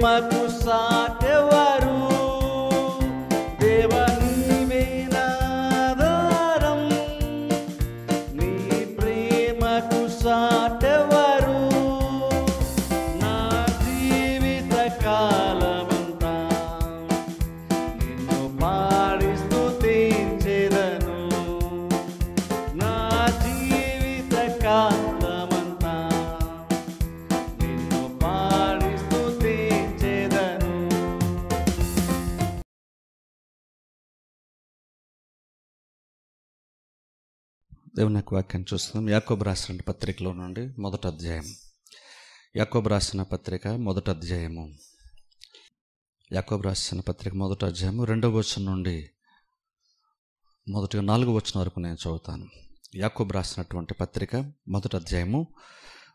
ప్రేమకు సాటెవరు? దేవా నీవే నా ఆధారం, నీ ప్రేమకు సాటెవరు? నా జీవిత కాలమంతా నిన్ను పాడి స్తుతించెదను. నా జీవిత కాలమంతా నిన్ను పాడి స్తుతించెదను. దేవుని యొక్క వాక్యాన్ని చూస్తున్నాం. యాకోబు రాసిన పత్రికలో నుండి మొదటి అధ్యాయం. యాకోబు రాసిన పత్రిక మొదటి అధ్యాయము. యాకోబు రాసిన పత్రిక మొదటి అధ్యాయము 2వ వచనం నుండి మొదటిగా 4వ వచనం వరకు నేను చదువుతాను. యాకోబు రాసినటువంటి పత్రిక మొదటి అధ్యాయము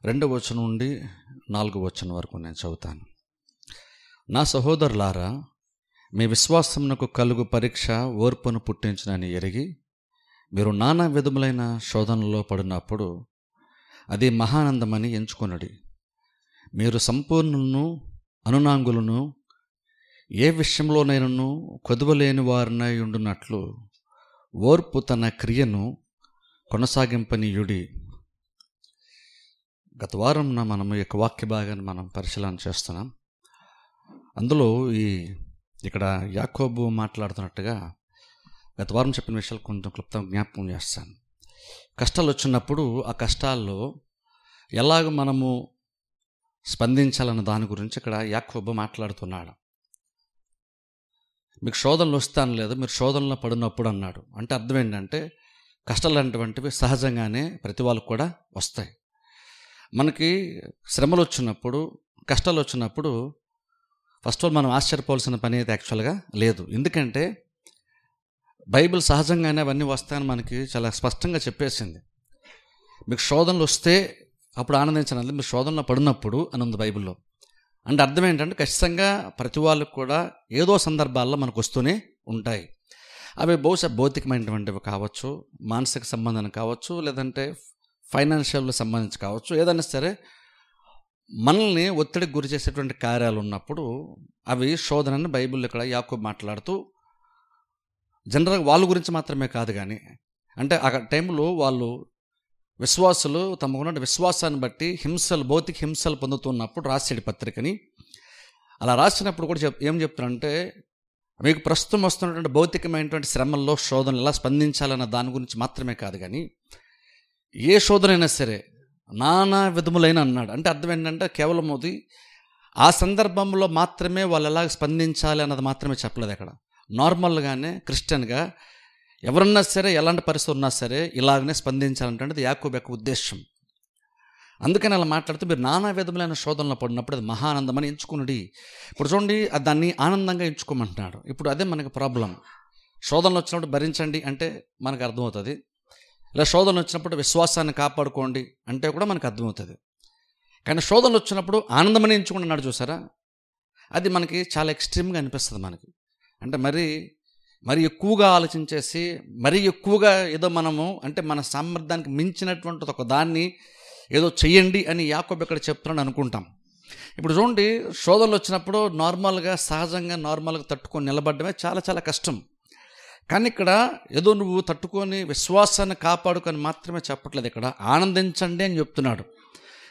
2వ వచనం నుండి 4వ వచనం వరకు నేను చదువుతాను. నా సహోదరులారా, మీ విశ్వాసమునకు కలుగు పరీక్ష ఓర్పును పుట్టించునని ఎరిగి మీరు నానా విధములైన శోధనలో పడినప్పుడు అది మహానందమని ఎంచుకొనుడి. మీరు సంపూర్ణులను అనునాంగులను ఏ విషయంలోనైనను కొదువలేని వారినై ఉండునట్లు ఓర్పు తన క్రియను కొనసాగింపనీయుడి. గత వారం మనము ఈ యొక్క వాక్య భాగాన్ని మనం పరిశీలన చేస్తున్నాం. అందులో ఇక్కడ యాకోబు మాట్లాడుతున్నట్టుగా గత వారం చెప్పిన విషయాలు కొంచెం క్లుప్తంగా జ్ఞాపకం చేస్తాను. కష్టాలు వచ్చినప్పుడు ఆ కష్టాల్లో ఎలాగ మనము స్పందించాలన్న దాని గురించి ఇక్కడ యాకోబు మాట్లాడుతున్నాడు. మీకు శోధనలు వస్తాను లేదు, మీరు శోధనలో పడినప్పుడు అన్నాడు. అంటే అర్థం ఏంటంటే కష్టాలు అనేటువంటివి సహజంగానే ప్రతి వాళ్ళకు కూడా వస్తాయి. మనకి శ్రమలు వచ్చినప్పుడు, కష్టాలు వచ్చినప్పుడు ఫస్ట్ ఆఫ్ ఆల్ మనం ఆశ్చర్యపోవాల్సిన పని అయితే యాక్చువల్గా లేదు. ఎందుకంటే బైబిల్ సహజంగానే అవన్నీ వస్తాయని మనకి చాలా స్పష్టంగా చెప్పేసింది. మీకు శోధనలు వస్తే అప్పుడు ఆనందించనండి, మీరు శోధనలో పడినప్పుడు అని ఉంది బైబిల్లో. అంటే అర్థం ఏంటంటే ఖచ్చితంగా ప్రతి వాళ్ళకు కూడా ఏదో సందర్భాల్లో మనకు వస్తూనే ఉంటాయి. అవి బహుశా భౌతికమైనటువంటివి కావచ్చు, మానసిక సంబంధం కావచ్చు, లేదంటే ఫైనాన్షియల్ సంబంధించి కావచ్చు. ఏదైనా సరే మనల్ని ఒత్తిడికి గురి చేసేటువంటి కార్యాలు ఉన్నప్పుడు అవి శోధనని బైబిల్లో ఇక్కడ యాకోబు మాట్లాడుతూ జనరల్గా వాళ్ళ గురించి మాత్రమే కాదు, కానీ అంటే ఆ టైంలో వాళ్ళు విశ్వాసులు తమకున్న విశ్వాసాన్ని బట్టి హింసలు, భౌతిక హింసలు పొందుతున్నప్పుడు రాసాడు పత్రికని. అలా రాసినప్పుడు కూడా ఏం చెప్తారంటే మీకు ప్రస్తుతం వస్తున్నటువంటి భౌతికమైనటువంటి శ్రమల్లో శోధనలు ఎలా స్పందించాలన్న దాని గురించి మాత్రమే కాదు, కానీ ఏ శోధనైనా సరే నానా విధములైన అన్నాడు. అంటే అర్థం ఏంటంటే కేవలం అది ఆ సందర్భంలో మాత్రమే వాళ్ళు ఎలా స్పందించాలి అన్నది మాత్రమే చెప్పలేదు. అక్కడ నార్మల్గానే క్రిస్టియన్గా ఎవరన్నా సరే ఎలాంటి పరిస్థితి ఉన్నా సరే ఇలాగనే స్పందించాలంటే యాకోబు యొక్క ఉద్దేశం. అందుకని అలా మాట్లాడుతూ మీరు నానా విధములైన శోధనలో పడినప్పుడు అది మహానందమని ఎంచుకునుడి. ఇప్పుడు చూడండి, దాన్ని ఆనందంగా ఎంచుకోమంటున్నాడు. ఇప్పుడు అదే మనకి ప్రాబ్లం. శోధనలు వచ్చినప్పుడు భరించండి అంటే మనకు అర్థమవుతుంది, ఇలా శోధనలు వచ్చినప్పుడు విశ్వాసాన్ని కాపాడుకోండి అంటే కూడా మనకు అర్థమవుతుంది. కానీ శోధనలు వచ్చినప్పుడు ఆనందమని ఎంచుకుంటున్నాడు చూసారా, అది మనకి చాలా ఎక్స్ట్రీమ్గా అనిపిస్తుంది మనకి. అంటే మరి ఎక్కువగా ఆలోచించేసి మరీ ఎక్కువగా ఏదో మనము అంటే మన సామర్థ్యానికి మించినటువంటి ఒక దాన్ని ఏదో చెయ్యండి అని యాకోబు ఇక్కడ చెప్తున్నాడు అనుకుంటాం. ఇప్పుడు చూడండి, శోధనలు వచ్చినప్పుడు నార్మల్గా సహజంగా నార్మల్గా తట్టుకొని నిలబడమే చాలా చాలా కష్టం. కానీ ఇక్కడ ఏదో నువ్వు తట్టుకొని విశ్వాసాన్ని కాపాడుకొని మాత్రమే చెప్పట్లేదు, ఇక్కడ ఆనందించండి అని చెప్తున్నాడు.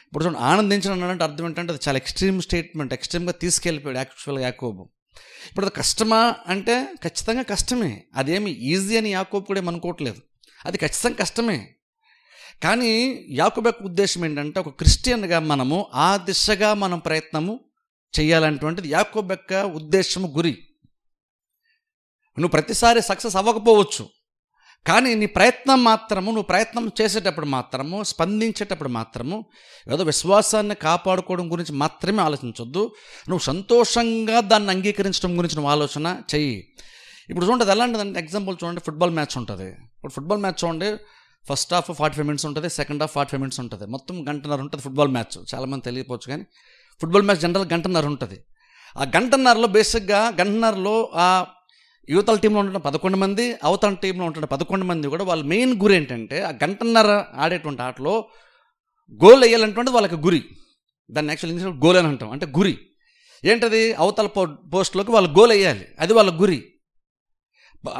ఇప్పుడు చూడండి, ఆనందించడం అంటే అర్థం ఏంటంటే అది చాలా ఎక్స్ట్రీమ్ స్టేట్మెంట్, ఎక్స్ట్రీమ్గా తీసుకెళ్ళిపోయాడు యాక్చువల్గా యాకోబు. ఇప్పుడు అది కష్టమా అంటే ఖచ్చితంగా కష్టమే. అదేమి ఈజీ అని యాకోబు కూడా ఏమనుకోవట్లేదు, అది ఖచ్చితంగా కష్టమే. కానీ యాకోబు యొక్క ఉద్దేశం ఏంటంటే ఒక క్రిస్టియన్గా మనము ఆ దిశగా మనం ప్రయత్నము చేయాలనేటువంటిది యాకోబు యొక్క ఉద్దేశము, గురి. నువ్వు ప్రతిసారి సక్సెస్ అవ్వకపోవచ్చు, కానీ నీ ప్రయత్నం మాత్రము, నువ్వు ప్రయత్నం చేసేటప్పుడు మాత్రము, స్పందించేటప్పుడు మాత్రము ఏదో విశ్వాసాన్ని కాపాడుకోవడం గురించి మాత్రమే ఆలోచించొద్దు. నువ్వు సంతోషంగా దాన్ని అంగీకరించడం గురించి నువ్వు ఆలోచన చెయ్యి. ఇప్పుడు చూడండి, అది ఎలాంటిదంటే ఎగ్జాంపుల్ చూడండి, ఫుట్బాల్ మ్యాచ్ ఉంటుంది. ఇప్పుడు ఫుట్బాల్ మ్యాచ్ చూడండి, ఫస్ట్ హాఫ్ 45 మినిట్స్ ఉంటుంది, సెకండ్ హాఫ్ 45 మినిట్స్ ఉంటుంది, మొత్తం గంటన్నర ఉంటుంది ఫుట్బాల్ మ్యాచ్. చాలామంది తెలియకపోవచ్చు, కానీ ఫుట్బాల్ మ్యాచ్ జనరల్ గంటన్నర ఉంటుంది. ఆ గంటన్నరలో బేసిక్గా గంటన్నరలో ఆ యువతల టీంలో ఉంటున్న 11 మంది, అవతల టీంలో ఉంటున్న 11 మంది కూడా వాళ్ళ మెయిన్ గురి ఏంటంటే ఆ గంటన్నర ఆడేటువంటి ఆటలో గోల్ వేయాలనేటువంటిది వాళ్ళకి గురి. దాన్ని యాక్చువల్ ఇంగ్లీష్లో గోల్ అని అంటాం, అంటే గురి. ఏంటది? అవతల పోస్ట్లోకి వాళ్ళు గోల్ వేయాలి, అది వాళ్ళ గురి.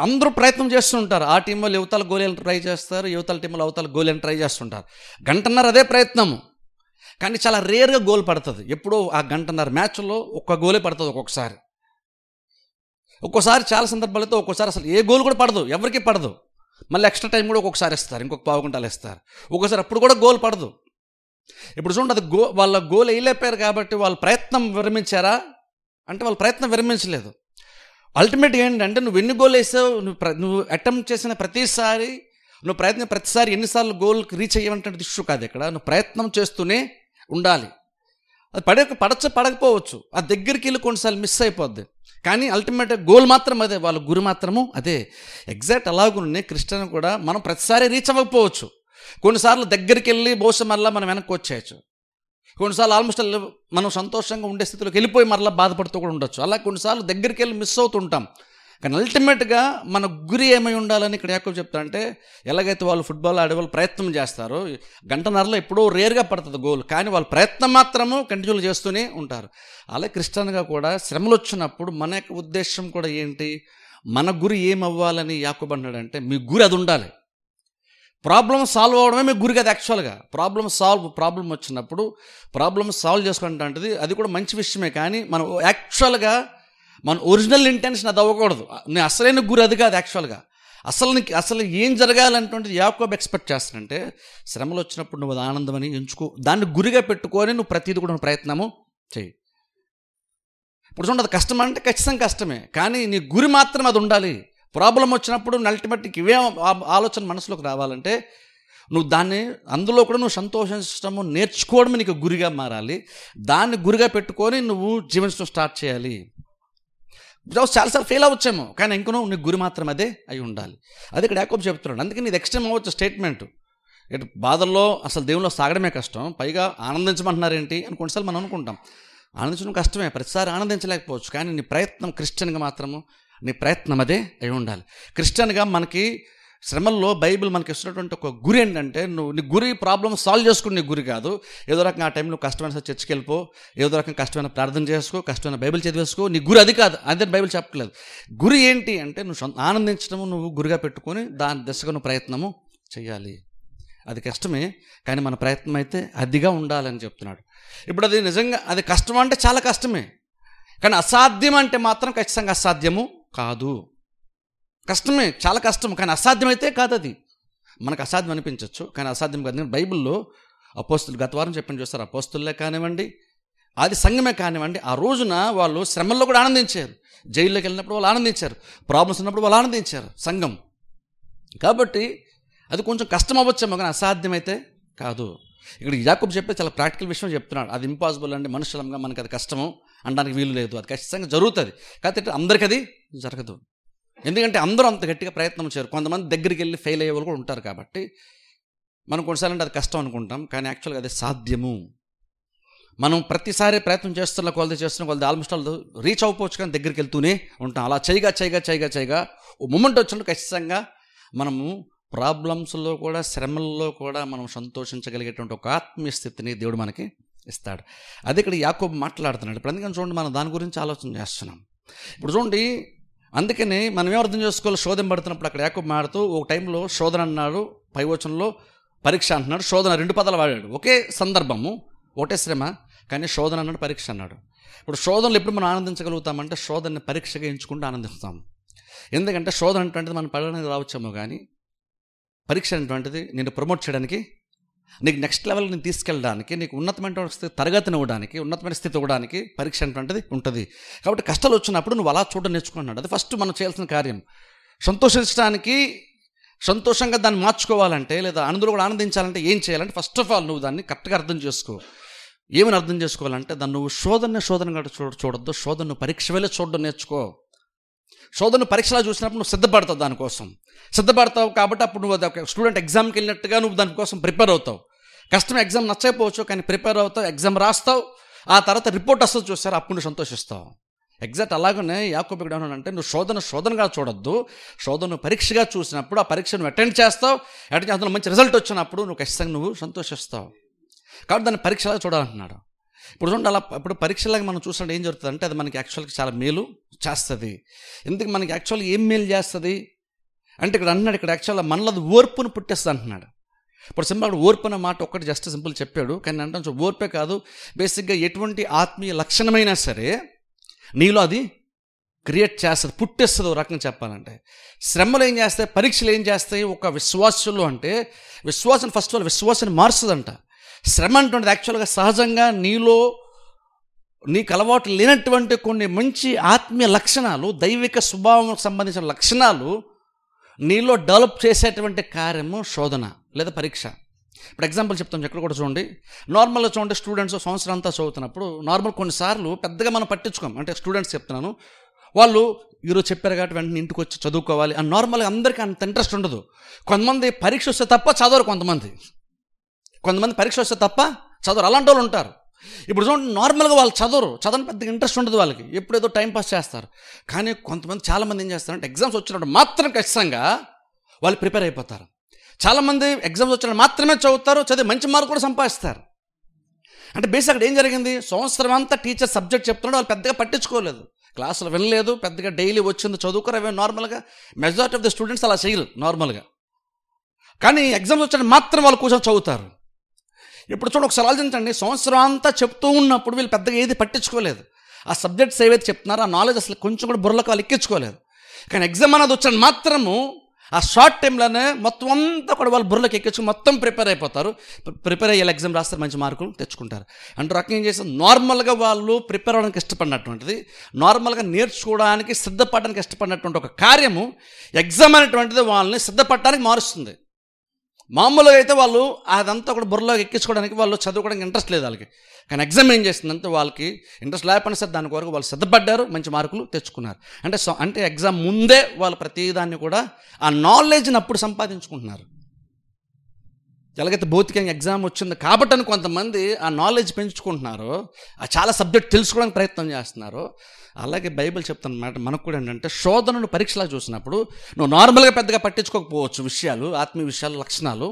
అందరూ ప్రయత్నం చేస్తుంటారు. ఆ టీం వాళ్ళు యువతల గోళీలను ట్రై చేస్తారు, యువతల టీం వాళ్ళు అవతల గోళీలను ట్రై చేస్తుంటారు. గంటన్నర అదే ప్రయత్నము, కానీ చాలా రేర్గా గోల్ పడుతుంది. ఎప్పుడో ఆ గంటన్నర మ్యాచ్లో ఒక్క గోలే పడుతుంది. ఒక్కోసారి చాలా సందర్భాలతో ఒక్కోసారి అసలు ఏ గోల్ కూడా పడదు, ఎవరికి పడదు. మళ్ళీ ఎక్స్ట్రా టైం కూడా ఒక్కొక్కసారి ఇస్తారు, ఇంకొక పావు గంటలు ఇస్తారు. ఒక్కోసారి అప్పుడు కూడా గోల్ పడదు. ఇప్పుడు చూడండి, అది వాళ్ళ గోల్ వేయలేపారు కాబట్టి వాళ్ళ ప్రయత్నం విరమించారా అంటే వాళ్ళ ప్రయత్నం విరమించలేదు. అల్టిమేట్గా ఏంటంటే నువ్వు ఎన్ని గోల్ వేసావు, నువ్వు అటెంప్ట్ చేసిన ప్రతిసారి, నువ్వు ప్రయత్నం ప్రతిసారి ఎన్నిసార్లు గోల్కి రీచ్ అయ్యేవంటే ఇష్యూ కాదు. ఇక్కడ నువ్వు ప్రయత్నం చేస్తూనే ఉండాలి. అది పడకపోవచ్చు, ఆ దగ్గరికి వెళ్ళి కొన్నిసార్లు మిస్ అయిపోద్ది, కానీ అల్టిమేట్గా గోల్ మాత్రం అదే, వాళ్ళ గురి మాత్రము అదే. ఎగ్జాక్ట్ అలాగునే క్రిస్టియన్ కూడా మనం ప్రతిసారి రీచ్ అవ్వకపోవచ్చు. కొన్నిసార్లు దగ్గరికి వెళ్ళి బహుశా మరలా మనం వెనక్కి వచ్చేయచ్చు. కొన్నిసార్లు ఆల్మోస్ట్ మనం సంతోషంగా ఉండే స్థితిలోకి వెళ్ళిపోయి మరలా బాధపడుతూ కూడా ఉండొచ్చు. అలా కొన్నిసార్లు దగ్గరికి వెళ్ళి మిస్ అవుతుంటాం. కానీ అల్టిమేట్గా మన గురి ఏమై ఉండాలని ఇక్కడ యాకోబు చెప్తా అంటే, ఎలాగైతే వాళ్ళు ఫుట్బాల్ ఆడేవాళ్ళు ప్రయత్నం చేస్తారో, గంటన్నరలో ఎప్పుడో రేర్గా పడుతుంది గోల్, కానీ వాళ్ళు ప్రయత్నం మాత్రము కంటిన్యూ చేస్తూనే ఉంటారు. అలాగే క్రిస్టియన్గా కూడా శ్రమలు వచ్చినప్పుడు మన యొక్క ఉద్దేశం కూడా ఏంటి, మన గురి ఏమవ్వాలని యాకోబు అన్నాడంటే, మీ గురి అది ఉండాలి. ప్రాబ్లం సాల్వ్ అవడమే మీ గురి కదా. యాక్చువల్గా ప్రాబ్లం వచ్చినప్పుడు ప్రాబ్లమ్ సాల్వ్ చేసుకుంటే అది కూడా మంచి విషయమే, కానీ మనం యాక్చువల్గా మన ఒరిజినల్ ఇంటెన్షన్ అది అవ్వకూడదు. నేను అసలైన గురి అది కాదు. యాక్చువల్గా అసలు ఏం జరగాలంటే యాకోబు ఎక్స్పెక్ట్ చేస్తానంటే, శ్రమలు వచ్చినప్పుడు నువ్వు ఆనందం అని ఎంచుకో, దాన్ని గురిగా పెట్టుకొని నువ్వు ప్రతిదీ కూడా ప్రయత్నము చెయ్యి. ఇప్పుడు చూడండి, అది కష్టం అంటే ఖచ్చితంగా కష్టమే, కానీ నీ గురి మాత్రం అది ఉండాలి. ప్రాబ్లం వచ్చినప్పుడు అల్టిమేట్గా ఇవే ఆలోచన మనసులోకి రావాలంటే నువ్వు అందులో కూడా నువ్వు సంతోషించడము నేర్చుకోవడమే నీకు గురిగా మారాలి. దాన్ని గురిగా పెట్టుకొని నువ్వు జీవించడం స్టార్ట్ చేయాలి. చాలాసార్లు ఫెయిల్ అవ్వచ్చేమో, కానీ ఇంకనూ నీ గురి మాత్రం అదే అయి ఉండాలి. అది ఇక్కడ యాకోబు చెప్తున్నాడు. అందుకే నీది ఎక్స్ట్రీమ్ అవ్వచ్చు స్టేట్మెంట్. ఇటు బాధల్లో అసలు దేవుల్లో సాగడమే కష్టం, పైగా ఆనందించమంటున్నారేంటి అని కొన్నిసార్లు మనం అనుకుంటాం. ఆనందించడం కష్టమే, ప్రతిసారి ఆనందించలేకపోవచ్చు, కానీ నీ ప్రయత్నం క్రిస్టియన్గా మాత్రము నీ ప్రయత్నం అదే అయి ఉండాలి. క్రిస్టియన్గా మనకి శ్రమల్లో బైబిల్ మనకి ఇస్తున్నటువంటి ఒక గురి ఏంటంటే, నీ గురి ప్రాబ్లమ్ సాల్వ్ చేసుకుని నీ గురి కాదు. ఏదో రకంగా ఆ టైంలో కష్టమైన చర్చికి వెళ్ళిపో, ఏదో రకంగా కష్టమైన ప్రార్థన చేసుకో, కష్టమైన బైబిల్ చదివేసుకో, నీ గురి అది కాదు. అదే బైబిల్ చెప్పట్లేదు. గురి ఏంటి అంటే నువ్వు ఆనందించడము నువ్వు గురిగా పెట్టుకొని దాని దిశగా నువ్వు ప్రయత్నము చేయాలి. అది కష్టమే, కానీ మన ప్రయత్నం అయితే అదిగా ఉండాలని చెప్తున్నాడు. ఇప్పుడు అది నిజంగా అది కష్టం అంటే చాలా కష్టమే, కానీ అసాధ్యం అంటే మాత్రం ఖచ్చితంగా అసాధ్యము కాదు. కష్టమే, చాలా కష్టం, కానీ అసాధ్యమైతే కాదు. అది మనకు అసాధ్యం అనిపించవచ్చు, కానీ అసాధ్యం కాదు. నేను బైబిల్లో అపోస్తులు గత వారం చెప్పని చూస్తారు, అపోస్తులే కానివ్వండి, ఆది సంఘమే కానివ్వండి, ఆ రోజున వాళ్ళు శ్రమల్లో కూడా ఆనందించారు. జైల్లోకి వెళ్ళినప్పుడు వాళ్ళు ఆనందించారు, ప్రాబ్లమ్స్ ఉన్నప్పుడు వాళ్ళు ఆనందించారు సంఘం. కాబట్టి అది కొంచెం కష్టం అవ్వచ్చేమో, కానీ అసాధ్యమైతే కాదు. ఇక్కడ యాకోబు చెప్పే చాలా ప్రాక్టికల్ విషయం చెప్తున్నాడు. అది ఇంపాసిబుల్ అండి, మనుషులంగా మనకి అది కష్టము అనడానికి వీలు లేదు. అది ఖచ్చితంగా జరుగుతుంది, కాకపోతే అందరికీ అది జరగదు. ఎందుకంటే అందరూ అంత గట్టిగా ప్రయత్నం చేయరు. కొంతమంది దగ్గరికి వెళ్ళి ఫెయిల్ అయ్యే వాళ్ళు కూడా ఉంటారు. కాబట్టి మనం కొన్నిసార్లు అంటే అది కష్టం అనుకుంటాం, కానీ యాక్చువల్గా అది సాధ్యము. మనం ప్రతిసారి ప్రయత్నం చేస్తున్న కొలది ఆల్మోస్ట్ వాళ్ళు రీచ్ అవ్వకపోవచ్చు, కానీ దగ్గరికి వెళ్తూనే ఉంటాం. అలా చేయగా ఓ మూమెంట్ వచ్చినప్పుడు ఖచ్చితంగా మనము ప్రాబ్లమ్స్లో కూడా శ్రమల్లో కూడా మనం సంతోషించగలిగేటువంటి ఒక ఆత్మీయ స్థితిని దేవుడు మనకి ఇస్తాడు. అదే ఇక్కడ యాకోబు మాట్లాడుతున్నాడు. ఇప్పుడు అందుకని చూడండి, మనం దాని గురించి ఆలోచన చేస్తున్నాం. ఇప్పుడు చూడండి, అందుకని మనం ఏం అర్థం చేసుకోవాలి, శోధన పడుతున్నప్పుడు అక్కడ యాకోబు మాడుతూ ఒక టైంలో శోధన అన్నాడు, పైవచనంలో పరీక్ష అంటున్నాడు. శోధన 2 పదాలు వాడాడు. ఒకే సందర్భము, ఒకటే శ్రమ, కానీ శోధన అన్నాడు, పరీక్ష అన్నాడు. ఇప్పుడు శోధనలు ఎప్పుడు మనం ఆనందించగలుగుతామంటే శోధనని పరీక్షగా ఎంచుకుంటూ ఆనందిస్తాం. ఎందుకంటే శోధన అటువంటిది మనం పడడానికి రావచ్చేమో, కానీ పరీక్ష అనేటువంటిది నేను ప్రమోట్ చేయడానికి, నీకు నెక్స్ట్ లెవెల్ నేను తీసుకెళ్ళడానికి, నీకు ఉన్నతమైన తరగతిని ఇవ్వడానికి, ఉన్నతమైన స్థితి ఇవ్వడానికి పరీక్ష అనేటువంటిది ఉంటుంది. కాబట్టి కష్టాలు వచ్చినప్పుడు నువ్వు అలా చూడడం నేర్చుకున్నాడు. అది ఫస్ట్ మనం చేయాల్సిన కార్యం. సంతోషించడానికి, సంతోషంగా దాన్ని మార్చుకోవాలంటే, లేదా అందులో కూడా ఆనందించాలంటే ఏం చేయాలంటే, ఫస్ట్ ఆఫ్ ఆల్ నువ్వు దాన్ని కరెక్ట్గా అర్థం చేసుకో. ఏమని అర్థం చేసుకోవాలంటే, దాన్ని నువ్వు శోధనగా చూడొద్దు, శోధన పరీక్ష వేళ చూడడం నేర్చుకో. శోధన పరీక్షలా చూసినప్పుడు నువ్వు సిద్ధపడతావు, దానికోసం సిద్ధపడతావు. కాబట్టి అప్పుడు నువ్వు స్టూడెంట్ ఎగ్జామ్కి వెళ్ళినట్టుగా నువ్వు దానికోసం ప్రిపేర్ అవుతావు. కష్టం, ఎగ్జామ్ నచ్చకపోవచ్చు, కానీ ప్రిపేర్ అవుతావు, ఎగ్జామ్ రాస్తావు, ఆ తర్వాత రిపోర్ట్ వస్తుంది చూస్తారు, అప్పుడు నువ్వు సంతోషిస్తావు. ఎగ్జాక్ట్ అలాగనే యాకోబు ఇక్కడ ఏమన్నాడంటే, నువ్వు శోధనగా చూడొద్దు, శోధన పరీక్షగా చూసినప్పుడు ఆ పరీక్ష నువ్వు అటెండ్ చేస్తావు, అందులో మంచి రిజల్ట్ వచ్చినప్పుడు నువ్వు ఖచ్చితంగా నువ్వు సంతోషిస్తావు. కాబట్టి దాన్ని పరీక్షలా చూడాలంటున్నాడు. ఇప్పుడు చూడండి, అలా ఇప్పుడు పరీక్షలాగా మనం చూసినట్టు ఏం జరుగుతుంది అంటే అది మనకి యాక్చువల్గా చాలా మేలు చేస్తుంది. ఎందుకు మనకి యాక్చువల్గా ఏం మేలు చేస్తుంది అంటే ఇక్కడ అన్నాడు, ఇక్కడ యాక్చువల్గా మనలో ఓర్పును పుట్టేస్తుంది అంటున్నాడు. ఇప్పుడు సింపుల్ అక్కడ ఓర్పు అనే మాట ఒక్కటి జస్ట్ సింపుల్ చెప్పాడు, కానీ అంటే ఓర్పే కాదు, బేసిక్గా ఎటువంటి ఆత్మీయ లక్షణమైనా సరే నీలో అది క్రియేట్ చేస్తుంది, పుట్టేస్తుంది. ఒక రకంగా చెప్పాలంటే శ్రమలు ఏం చేస్తాయి, పరీక్షలు ఏం చేస్తాయి ఒక విశ్వాసంలో అంటే విశ్వాసం ఫస్ట్ ఆఫ్ ఆల్ విశ్వాసాన్ని మారుస్తుందంట. శ్రమ అంటున్నది యాక్చువల్గా సహజంగా నీకు అలవాటు లేనటువంటి కొన్ని మంచి ఆత్మీయ లక్షణాలు, దైవిక స్వభావం సంబంధించిన లక్షణాలు నీలో డెవలప్ చేసేటువంటి కార్యము శోధన లేదా పరీక్ష. ఇప్పుడు ఎగ్జాంపుల్ చెప్తాం, ఎక్కడ కూడా చూడండి, నార్మల్గా చూడండి స్టూడెంట్స్ సంవత్సరం అంతా చదువుతున్నప్పుడు నార్మల్ కొన్నిసార్లు పెద్దగా మనం పట్టించుకోం. అంటే స్టూడెంట్స్ చెప్తున్నాను, వాళ్ళు ఈరోజు చెప్పారు కాబట్టి వెంటనే ఇంటికి వచ్చి చదువుకోవాలి అని నార్మల్గా అందరికీ అంత ఇంట్రెస్ట్ ఉండదు. కొంతమంది పరీక్ష వస్తే తప్ప చదవరు, కొంతమంది పరీక్ష వస్తే తప్ప చదవరు, అలాంటి వాళ్ళు ఉంటారు. ఇప్పుడు చూడండి, నార్మల్గా వాళ్ళు చదవని పెద్దగా ఇంట్రెస్ట్ ఉండదు వాళ్ళకి, ఎప్పుడేదో టైంపాస్ చేస్తారు. కానీ కొంతమంది చాలామంది ఏం చేస్తారంటే ఎగ్జామ్స్ వచ్చినప్పుడు మాత్రం ఖచ్చితంగా వాళ్ళు ప్రిపేర్ అయిపోతారు. చాలామంది ఎగ్జామ్స్ వచ్చినప్పుడు మాత్రమే చదువుతారు, చదివి మంచి మార్కులు కూడా సంపాదిస్తారు. అంటే బేసిక్ అక్కడ ఏం జరిగింది, సంవత్సరం అంతా టీచర్ సబ్జెక్ట్ చెప్తున్నాడు, వాళ్ళు పెద్దగా పట్టించుకోలేదు, క్లాసులు వినలేదు, పెద్దగా డైలీ వచ్చింది చదువుకోరు. అవి నార్మల్గా మెజారిటీ ఆఫ్ ద స్టూడెంట్స్ అలా చేయరు నార్మల్గా. కానీ ఎగ్జామ్స్ వచ్చినప్పుడు మాత్రం వాళ్ళు కూర్చొని చదువుతారు. ఇప్పుడు చూడండి, ఒకసారి ఆలోచించండి, సంవత్సరం అంతా చెప్తూ ఉన్నప్పుడు వీళ్ళు పెద్దగా ఏది పట్టించుకోలేదు, ఆ సబ్జెక్ట్స్ ఏవైతే చెప్తున్నారో ఆ నాలెడ్జ్ అసలు కొంచెం కూడా బుర్రలకు వాళ్ళు ఎక్కించుకోలేదు. కానీ ఎగ్జామ్ అనేది వచ్చిన మాత్రము ఆ షార్ట్ టైంలోనే మొత్తం అంతా కూడా వాళ్ళు బుర్రలకు ఎక్కించుకుని మొత్తం ప్రిపేర్ అయిపోతారు. ప్రిపేర్ అయ్యే ఎగ్జామ్ రాస్తారు, మంచి మార్కులు తెచ్చుకుంటారు. అంటే రకం ఏం చేస్తారు, నార్మల్గా వాళ్ళు ప్రిపేర్ అవ్వడానికి ఇష్టపడినటువంటిది, నార్మల్గా నేర్చుకోవడానికి సిద్ధపడడానికి ఇష్టపడినటువంటి ఒక కార్యము ఎగ్జామ్ అనేటువంటిది వాళ్ళని సిద్ధపడడానికి మారుస్తుంది. మామూలుగా అయితే వాళ్ళు అదంతా కూడా బుర్రలో ఎక్కించుకోవడానికి, వాళ్ళు చదువుకోవడానికి ఇంట్రెస్ట్ లేదు వాళ్ళకి. కానీ ఎగ్జామ్ ఏం చేస్తుందంటే వాళ్ళకి ఇంట్రెస్ట్ లేకపోయినా సరే దాని కొరకు వాళ్ళు సిద్ధపడ్డారు, మంచి మార్కులు తెచ్చుకున్నారు. అంటే ఎగ్జామ్ ముందే వాళ్ళు ప్రతిదాన్ని కూడా ఆ నాలెడ్జ్ని అప్పుడు సంపాదించుకుంటున్నారు. ఎలాగైతే భౌతికంగా ఎగ్జామ్ వచ్చింది కాబట్టి అని కొంతమంది ఆ నాలెడ్జ్ పెంచుకుంటున్నారో, ఆ చాలా సబ్జెక్ట్ తెలుసుకోవడానికి ప్రయత్నం చేస్తున్నారు. అలాగే బైబిల్ చెప్తున్నమాట మనకు కూడా ఏంటంటే శోధనను పరీక్షలా చూసినప్పుడు నువ్వు నార్మల్గా పెద్దగా పట్టించుకోకపోవచ్చు విషయాలు, ఆత్మీయ విషయాలు, లక్షణాలు.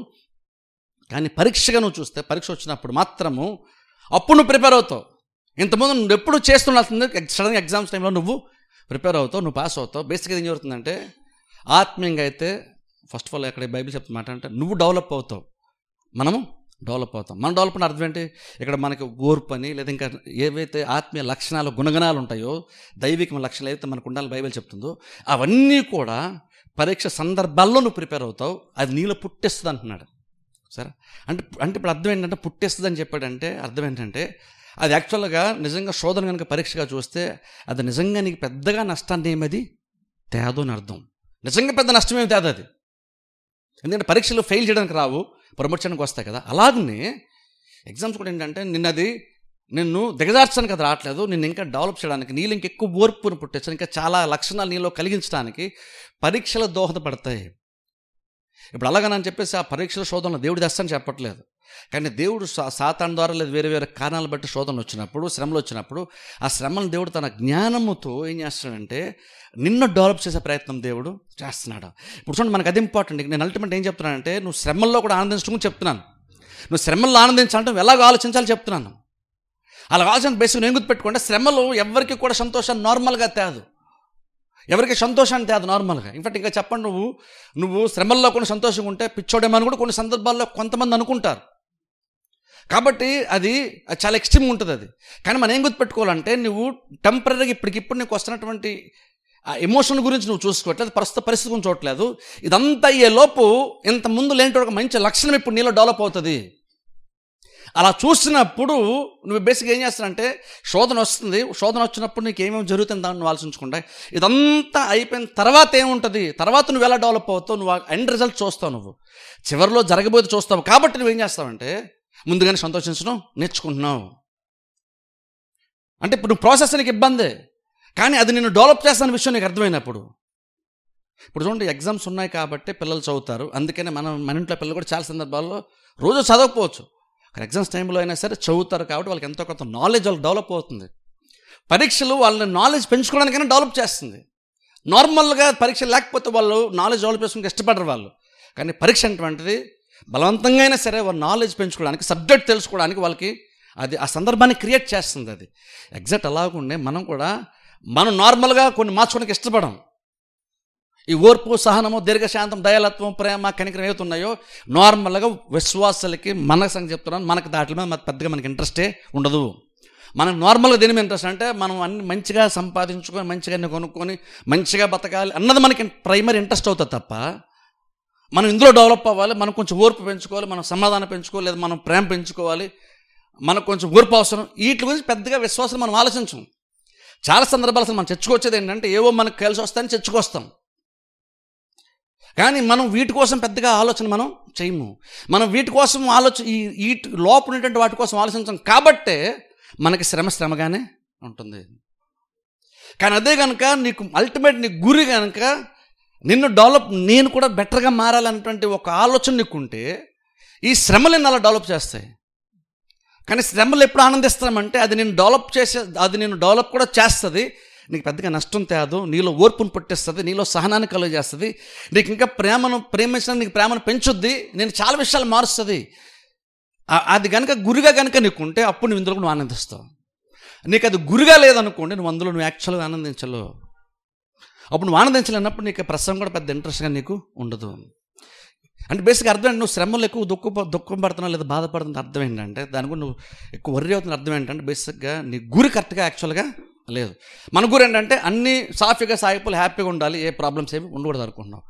కానీ పరీక్షగా నువ్వు చూస్తే పరీక్ష వచ్చినప్పుడు మాత్రము అప్పుడు నువ్వు ప్రిపేర్ అవుతావు. ఇంతకుముందు నువ్వు ఎప్పుడు చేస్తుండాల్సింది సడన్గా ఎగ్జామ్స్ టైంలో నువ్వు ప్రిపేర్ అవుతావు, నువ్వు పాస్ అవుతావు. బేసిక్గా ఏం జరుగుతుందంటే ఆత్మీయంగా అయితే ఫస్ట్ ఆఫ్ ఆల్ ఇక్కడ బైబిల్ చెప్తున్నమాట అంటే నువ్వు డెవలప్ అవుతావు, మనము డెవలప్ అవుతాం. మనం డెవలప్ అంటే అర్థం ఏంటి, ఇక్కడ మనకి ఓర్పు అని లేదా ఇంకా ఏవైతే ఆత్మీయ లక్షణాలు, గుణగణాలు ఉంటాయో, దైవిక లక్షణాలు ఏవైతే మనకు ఉండాలని బైబిల్ చెప్తుందో అవన్నీ కూడా పరీక్ష సందర్భాల్లో నువ్వు ప్రిపేర్ అవుతావు, అది నీలో పుట్టేస్తుంది అంటున్నాడు. సరే, అంటే ఇప్పుడు అర్థం ఏంటంటే పుట్టేస్తుంది అని చెప్పాడంటే అర్థం ఏంటంటే అది యాక్చువల్గా నిజంగా శోధన కనుక పరీక్షగా చూస్తే అది నిజంగా నీకు పెద్దగా నష్టాన్ని ఏమది తేదో అని అర్థం. నిజంగా పెద్ద నష్టమేమి తేదు అది. ఎందుకంటే పరీక్షలు ఫెయిల్ చేయడానికి రావు, ప్రమోట్ చేయడానికి వస్తాయి కదా. అలాగనే ఎగ్జామ్స్ కూడా ఏంటంటే నిన్ను దిగజార్చడానికి అది రావట్లేదు, నిన్ను ఇంకా డెవలప్ చేయడానికి, నీళ్ళు ఇంకెక్కువ ఓర్పును పుట్టించడానికి, ఇంకా చాలా లక్షణాలు నీలో కలిగించడానికి పరీక్షలు దోహదపడతాయి. ఇప్పుడు అలాగని చెప్పేసి ఆ పరీక్షల శోధనలో దేవుడు తెస్తానని చెప్పట్లేదు. కానీ దేవుడు సాతాను ద్వారా లేదా వేరే వేరే కారణాలు బట్టి శోధనలు వచ్చినప్పుడు, శ్రమలు వచ్చినప్పుడు ఆ శ్రమలను దేవుడు తన జ్ఞానముతో ఏం చేస్తాడంటే నిన్ను డెవలప్ చేసే ప్రయత్నం దేవుడు చేస్తున్నాడు. ఇప్పుడు చూడండి, మనకు అది ఇంపార్టెంట్. నేను అల్టిమేట్ ఏం చెప్తున్నానంటే నువ్వు శ్రమల్లో కూడా ఆనందించడం చెప్తున్నాను. నువ్వు శ్రమల్లో ఆనందించాలంటే నువ్వు ఎలాగో ఆలోచించాలి చెప్తున్నాను. అలా ఆలోచన బేసిక్ నేను గుర్తుపెట్టుకుంటే శ్రమలు ఎవరికి కూడా సంతోషాన్ని నార్మల్గా తేదు, ఎవరికి సంతోషాన్ని తేదు నార్మల్గా. ఇన్ఫాక్ట్ ఇంకా చెప్పండి, నువ్వు శ్రమల్లో కొన్ని సంతోషంగా ఉంటే పిచ్చోడేమని కూడా కొన్ని సందర్భాల్లో కొంతమంది అనుకుంటారు. కాబట్టి అది చాలా ఎక్స్ట్రీమ్గా ఉంటుంది అది. కానీ మనం ఏం గుర్తుపెట్టుకోవాలంటే నువ్వు టెంపరీగా ఇప్పటికిప్పుడు నీకు వస్తున్నటువంటి ఆ ఎమోషన్ గురించి నువ్వు చూసుకోవట్లేదు, ప్రస్తుత పరిస్థితి గురించి చూడట్లేదు. ఇదంతా అయ్యే లోపు ఇంత ముందు లేని ఒక మంచి లక్షణం ఇప్పుడు నీలో డెవలప్ అవుతుంది. అలా చూసినప్పుడు నువ్వు బేసిక్గా ఏం చేస్తానంటే శోధన వస్తుంది, శోధన వచ్చినప్పుడు నీకు ఏమేమి జరుగుతుంది దాన్ని నువ్వు ఆలోచించుకుంటా. ఇదంతా అయిపోయిన తర్వాత ఏముంటుంది, తర్వాత నువ్వు ఎలా డెవలప్ అవుతావు, నువ్వు ఎండ్ రిజల్ట్ చూస్తావు, నువ్వు చివరిలో జరగబోయేది చూస్తావు. కాబట్టి నువ్వేం చేస్తావంటే ముందుగానే సంతోషించడం నేర్చుకుంటున్నావు. అంటే ఇప్పుడు నువ్వు ప్రాసెస్ నీకు ఇబ్బందే, కానీ అది నేను డెవలప్ చేస్తాన విషయం నీకు అర్థమైనప్పుడు. ఇప్పుడు చూడండి, ఎగ్జామ్స్ ఉన్నాయి కాబట్టి పిల్లలు చదువుతారు. అందుకనే మన ఇంట్లో పిల్లలు కూడా చాలా సందర్భాల్లో రోజు చదవకపోవచ్చు, కానీ ఎగ్జామ్స్ టైంలో అయినా సరే చదువుతారు. కాబట్టి వాళ్ళకి ఎంతో కొంత నాలెడ్జ్ వాళ్ళకి డెవలప్ అవుతుంది. పరీక్షలు వాళ్ళని నాలెడ్జ్ పెంచుకోవడానికైనా డెవలప్ చేస్తుంది. నార్మల్గా పరీక్ష లేకపోతే వాళ్ళు నాలెడ్జ్ డెవలప్ చేసుకోవడానికి ఇష్టపడరు వాళ్ళు. కానీ పరీక్ష అటువంటిది బలవంతంగా అయినా సరే వాళ్ళ నాలెడ్జ్ పెంచుకోవడానికి, సబ్జెక్ట్ తెలుసుకోవడానికి వాళ్ళకి అది ఆ సందర్భాన్ని క్రియేట్ చేస్తుంది. అది ఎగ్జాక్ట్ అలాగుండే మనం నార్మల్గా కొన్ని మార్చుకోవడానికి ఇష్టపడం. ఈ ఓర్పు, సహనము, దీర్ఘశాంతం, దయాలత్వం, ప్రేమ, కనికరం ఏవైతే ఉన్నాయో నార్మల్గా విశ్వాసాలకి మన సంగతి చెప్తున్నాను, మనకి దాంట్లో మీద పెద్దగా మనకి ఇంట్రెస్టే ఉండదు. మనకు నార్మల్గా దేని మీద ఇంట్రెస్ట్ అంటే మనం అన్ని మంచిగా సంపాదించుకొని, మంచిగా అన్ని కొనుక్కొని, మంచిగా బతకాలి అన్నది మనకి ప్రైమరీ ఇంట్రెస్ట్ అవుతుంది తప్ప, మనం ఇందులో డెవలప్ అవ్వాలి, మనం కొంచెం ఓర్పు పెంచుకోవాలి, మనం సమాధానం పెంచుకోవాలి, లేదా మనం ప్రేమ పెంచుకోవాలి, మనకు కొంచెం ఓర్పు అవసరం. వీటి గురించి పెద్దగా విశ్వాసం మనం ఆలోచించం. చాలా సందర్భాలు అసలు మనం చర్చకొచ్చేది ఏంటంటే ఏవో మనకు కలిసి వస్తాయని చర్చకొస్తాం, కానీ మనం వీటి కోసం పెద్దగా ఆలోచన మనం చేయము. మనం వీటి కోసం ఈ లోపల ఉన్నటువంటి వాటి కోసం ఆలోచించాం కాబట్టే మనకి శ్రమగానే ఉంటుంది. కానీ అదే కనుక నీకు అల్టిమేట్ నీ గురి కనుక నేను కూడా బెటర్గా మారాలన్నటువంటి ఒక ఆలోచన నీకుంటే ఈ శ్రమలు నిన్ను అలా డెవలప్ చేస్తాయి. కానీ శ్రమలు ఎప్పుడు ఆనందిస్తామంటే అది నేను డెవలప్ కూడా చేస్తుంది. నీకు పెద్దగా నష్టం తేదు, నీలో ఓర్పును పుట్టిస్తుంది, నీలో సహనాన్ని కలుగజేస్తుంది, నీకు ఇంకా ప్రేమించడానికి నీకు ప్రేమను పెంచుద్ది, నేను చాలా విషయాలు మారుస్తుంది. అది కనుక గురిగా కనుక నీకుంటే అప్పుడు నువ్వు ఇందులో నువ్వు ఆనందిస్తావు. నీకు అది గురిగా లేదనుకోండి, నువ్వు అందులో నువ్వు యాక్చువల్గా ఆనందించలేవు. అప్పుడు నువ్వు ఆనందించలేనప్పుడు నీకు ప్రసంగం కూడా పెద్ద ఇంట్రెస్ట్గా నీకు ఉండదు. అంటే బేసిక్గా అర్థం ఏంటి, నువ్వు శ్రమలు ఎక్కువ దుఃఖం పడుతున్నావు లేదా బాధపడుతున్న అర్థం ఏంటంటే, దాని గురించి నువ్వు ఎక్కువ వర్రీ అవుతున్న అర్థం ఏంటంటే బేసిక్గా నీ గురి కరెక్ట్గా యాక్చువల్గా లేదు. మన గురి ఏంటంటే అన్నీ సాఫీగా సాగిపోయి హ్యాపీగా ఉండాలి, ఏ ప్రాబ్లమ్స్ ఏమి ఉండకూడదు అనుకుంటున్నావు.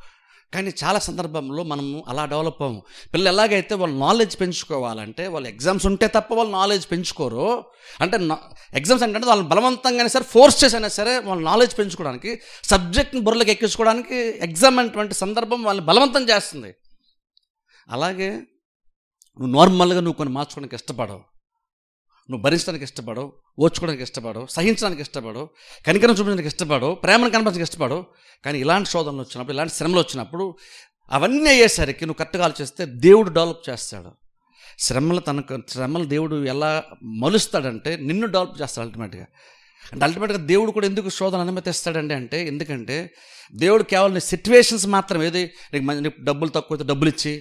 కానీ చాలా సందర్భంలో మనము అలా డెవలప్ అవ్వము. పిల్లలు ఎలాగైతే వాళ్ళు నాలెడ్జ్ పెంచుకోవాలంటే వాళ్ళు ఎగ్జామ్స్ ఉంటే తప్ప వాళ్ళు నాలెడ్జ్ పెంచుకోరు. అంటే ఎగ్జామ్స్ అంటే వాళ్ళు బలవంతంగానే సరే ఫోర్స్ చేసైనా సరే వాళ్ళు నాలెడ్జ్ పెంచుకోవడానికి, సబ్జెక్ట్ని బుర్రలోకి ఎక్కించుకోవడానికి ఎగ్జామ్ అనేటువంటి సందర్భం వాళ్ళని బలవంతం చేస్తుంది. అలాగే నువ్వు నార్మల్గా నువ్వు కొన్ని మార్చుకోవడానికి ఇష్టపడవు, నువ్వు భరించడానికి ఇష్టపడవు, ఓర్చుకోవడానికి ఇష్టపడవు, సహించడానికి ఇష్టపడవు, కనికరం చూపించడానికి ఇష్టపడవు, ప్రేమను కనపరచడానికి ఇష్టపడవు. కానీ ఇలాంటి శోధనలు వచ్చినప్పుడు, ఇలాంటి శ్రమలు వచ్చినప్పుడు అవన్నీ అయ్యేసరికి నువ్వు కరెక్ట్గా ఆలోచిస్తే దేవుడు డెవలప్ చేస్తాడు. శ్రమలు దేవుడు ఎలా మలుస్తాడంటే నిన్ను డెవలప్ చేస్తాడు అల్టిమేట్గా. అంటే అల్టిమేట్గా దేవుడు కూడా ఎందుకు శోధన అనుమతిస్తాడండి అంటే, ఎందుకంటే దేవుడు కేవలం నీ సిచ్యువేషన్స్ మాత్రం ఏది నీకు డబ్బులు తక్కువ అయితే డబ్బులు ఇచ్చి,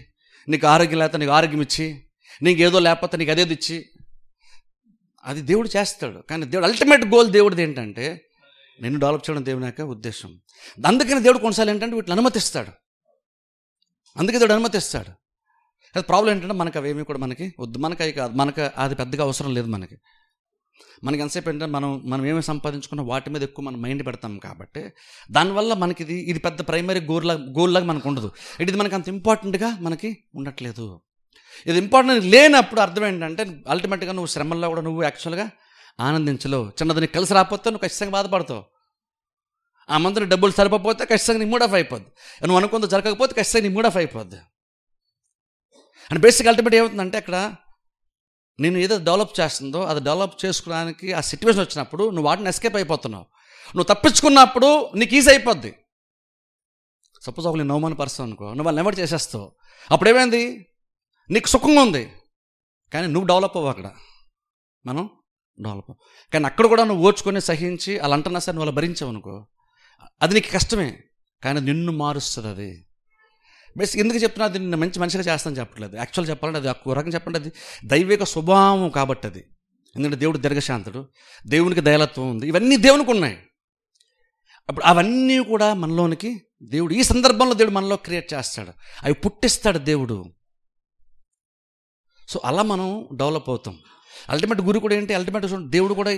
నీకు ఆరోగ్యం లేకపోతే నీకు ఆరోగ్యం ఇచ్చి, నీకు ఏదో లేకపోతే నీకు అదేది ఇచ్చి, అది దేవుడు చేస్తాడు. కానీ దేవుడు అల్టిమేట్ గోల్ దేవుడిది ఏంటంటే నిన్ను డెవలప్ చేయడం దేవుని యొక్క ఉద్దేశం. అందుకని దేవుడు కొన్నిసార్లు ఏంటంటే వీటిని అనుమతిస్తాడు. అందుకే దేవుడు అనుమతిస్తాడు. అది ప్రాబ్లం ఏంటంటే మనకు అవేమీ కూడా మనకి వద్దు, మనకి అవి కాదు, మనకు అది పెద్దగా అవసరం లేదు. మనకి ఎంతసేపు ఏంటంటే మనం ఏమి సంపాదించుకున్నా వాటి మీద ఎక్కువ మనం మైండ్ పెడతాం కాబట్టి దానివల్ల మనకి ఇది పెద్ద ప్రైమరీ గోల్ లాగా మనకు ఉండదు. ఇది మనకు అంత ఇంపార్టెంట్గా మనకి ఉండట్లేదు. ఇది ఇంపార్టెంట్ లేనప్పుడు అర్థం ఏంటంటే అల్టిమేట్గా నువ్వు శ్రమల్లో కూడా నువ్వు యాక్చువల్గా ఆనందించలేవు. చిన్నది నీకు కలిసి రాకపోతే నువ్వు ఖచ్చితంగా బాధపడతావు. ఆ మంత్రి డబ్బులు సరిపోతే ఖచ్చితంగా నీ మూడ్ ఆఫ్ అయిపోద్ది. నువ్వు అనుకుంటూ జరగకపోతే ఖచ్చితంగా నీ మూడ్ ఆఫ్ అయిపోద్ది. అండ్ బేసిక్ అల్టిమేట్ ఏమవుతుందంటే అక్కడ నేను ఏదో డెవలప్ చేస్తుందో అది డెవలప్ చేసుకోవడానికి ఆ సిచ్యువేషన్ వచ్చినప్పుడు నువ్వు వాటిని ఎస్కేప్ అయిపోతున్నావు. నువ్వు తప్పించుకున్నప్పుడు నీకు ఈజీ అయిపోద్ది. సపోజ్ ఒక నేను నవమాన పర్సన్ అనుకో, నువ్వు వాళ్ళని ఎవరు చేసేస్తావు, అప్పుడు ఏమైంది, నీకు సుఖంగా ఉంది కానీ నువ్వు డెవలప్ అవ్వవు. అక్కడ మనం డెవలప్ అవ్వ. కానీ అక్కడ కూడా నువ్వు ఓర్చుకొని సహించి అలా అంటున్నా సరే నువ్వు అలా భరించావు అనుకో, అది నీకు కష్టమే కానీ నిన్ను మారుస్తుంది. అది బేసిక్ ఎందుకు చెప్తున్నా, అది నిన్ను మంచి మనిషిగా చేస్తాను చెప్పట్లేదు. యాక్చువల్ చెప్పాలంటే అది ఒక రకంగా చెప్పండి, అది దైవిక స్వభావం కాబట్టి. అది ఎందుకంటే దేవుడు దీర్ఘశాంతుడు, దేవునికి దయాలత్వం ఉంది, ఇవన్నీ దేవునికి ఉన్నాయి. అప్పుడు అవన్నీ కూడా మనలోనికి దేవుడు ఈ సందర్భంలో దేవుడు మనలో క్రియేట్ చేస్తాడు, అవి పుట్టిస్తాడు దేవుడు. సో అలా మనం డెవలప్ అవుతాం. అల్టిమేట్ గురి కూడా ఏంటి, దేవుడు కూడా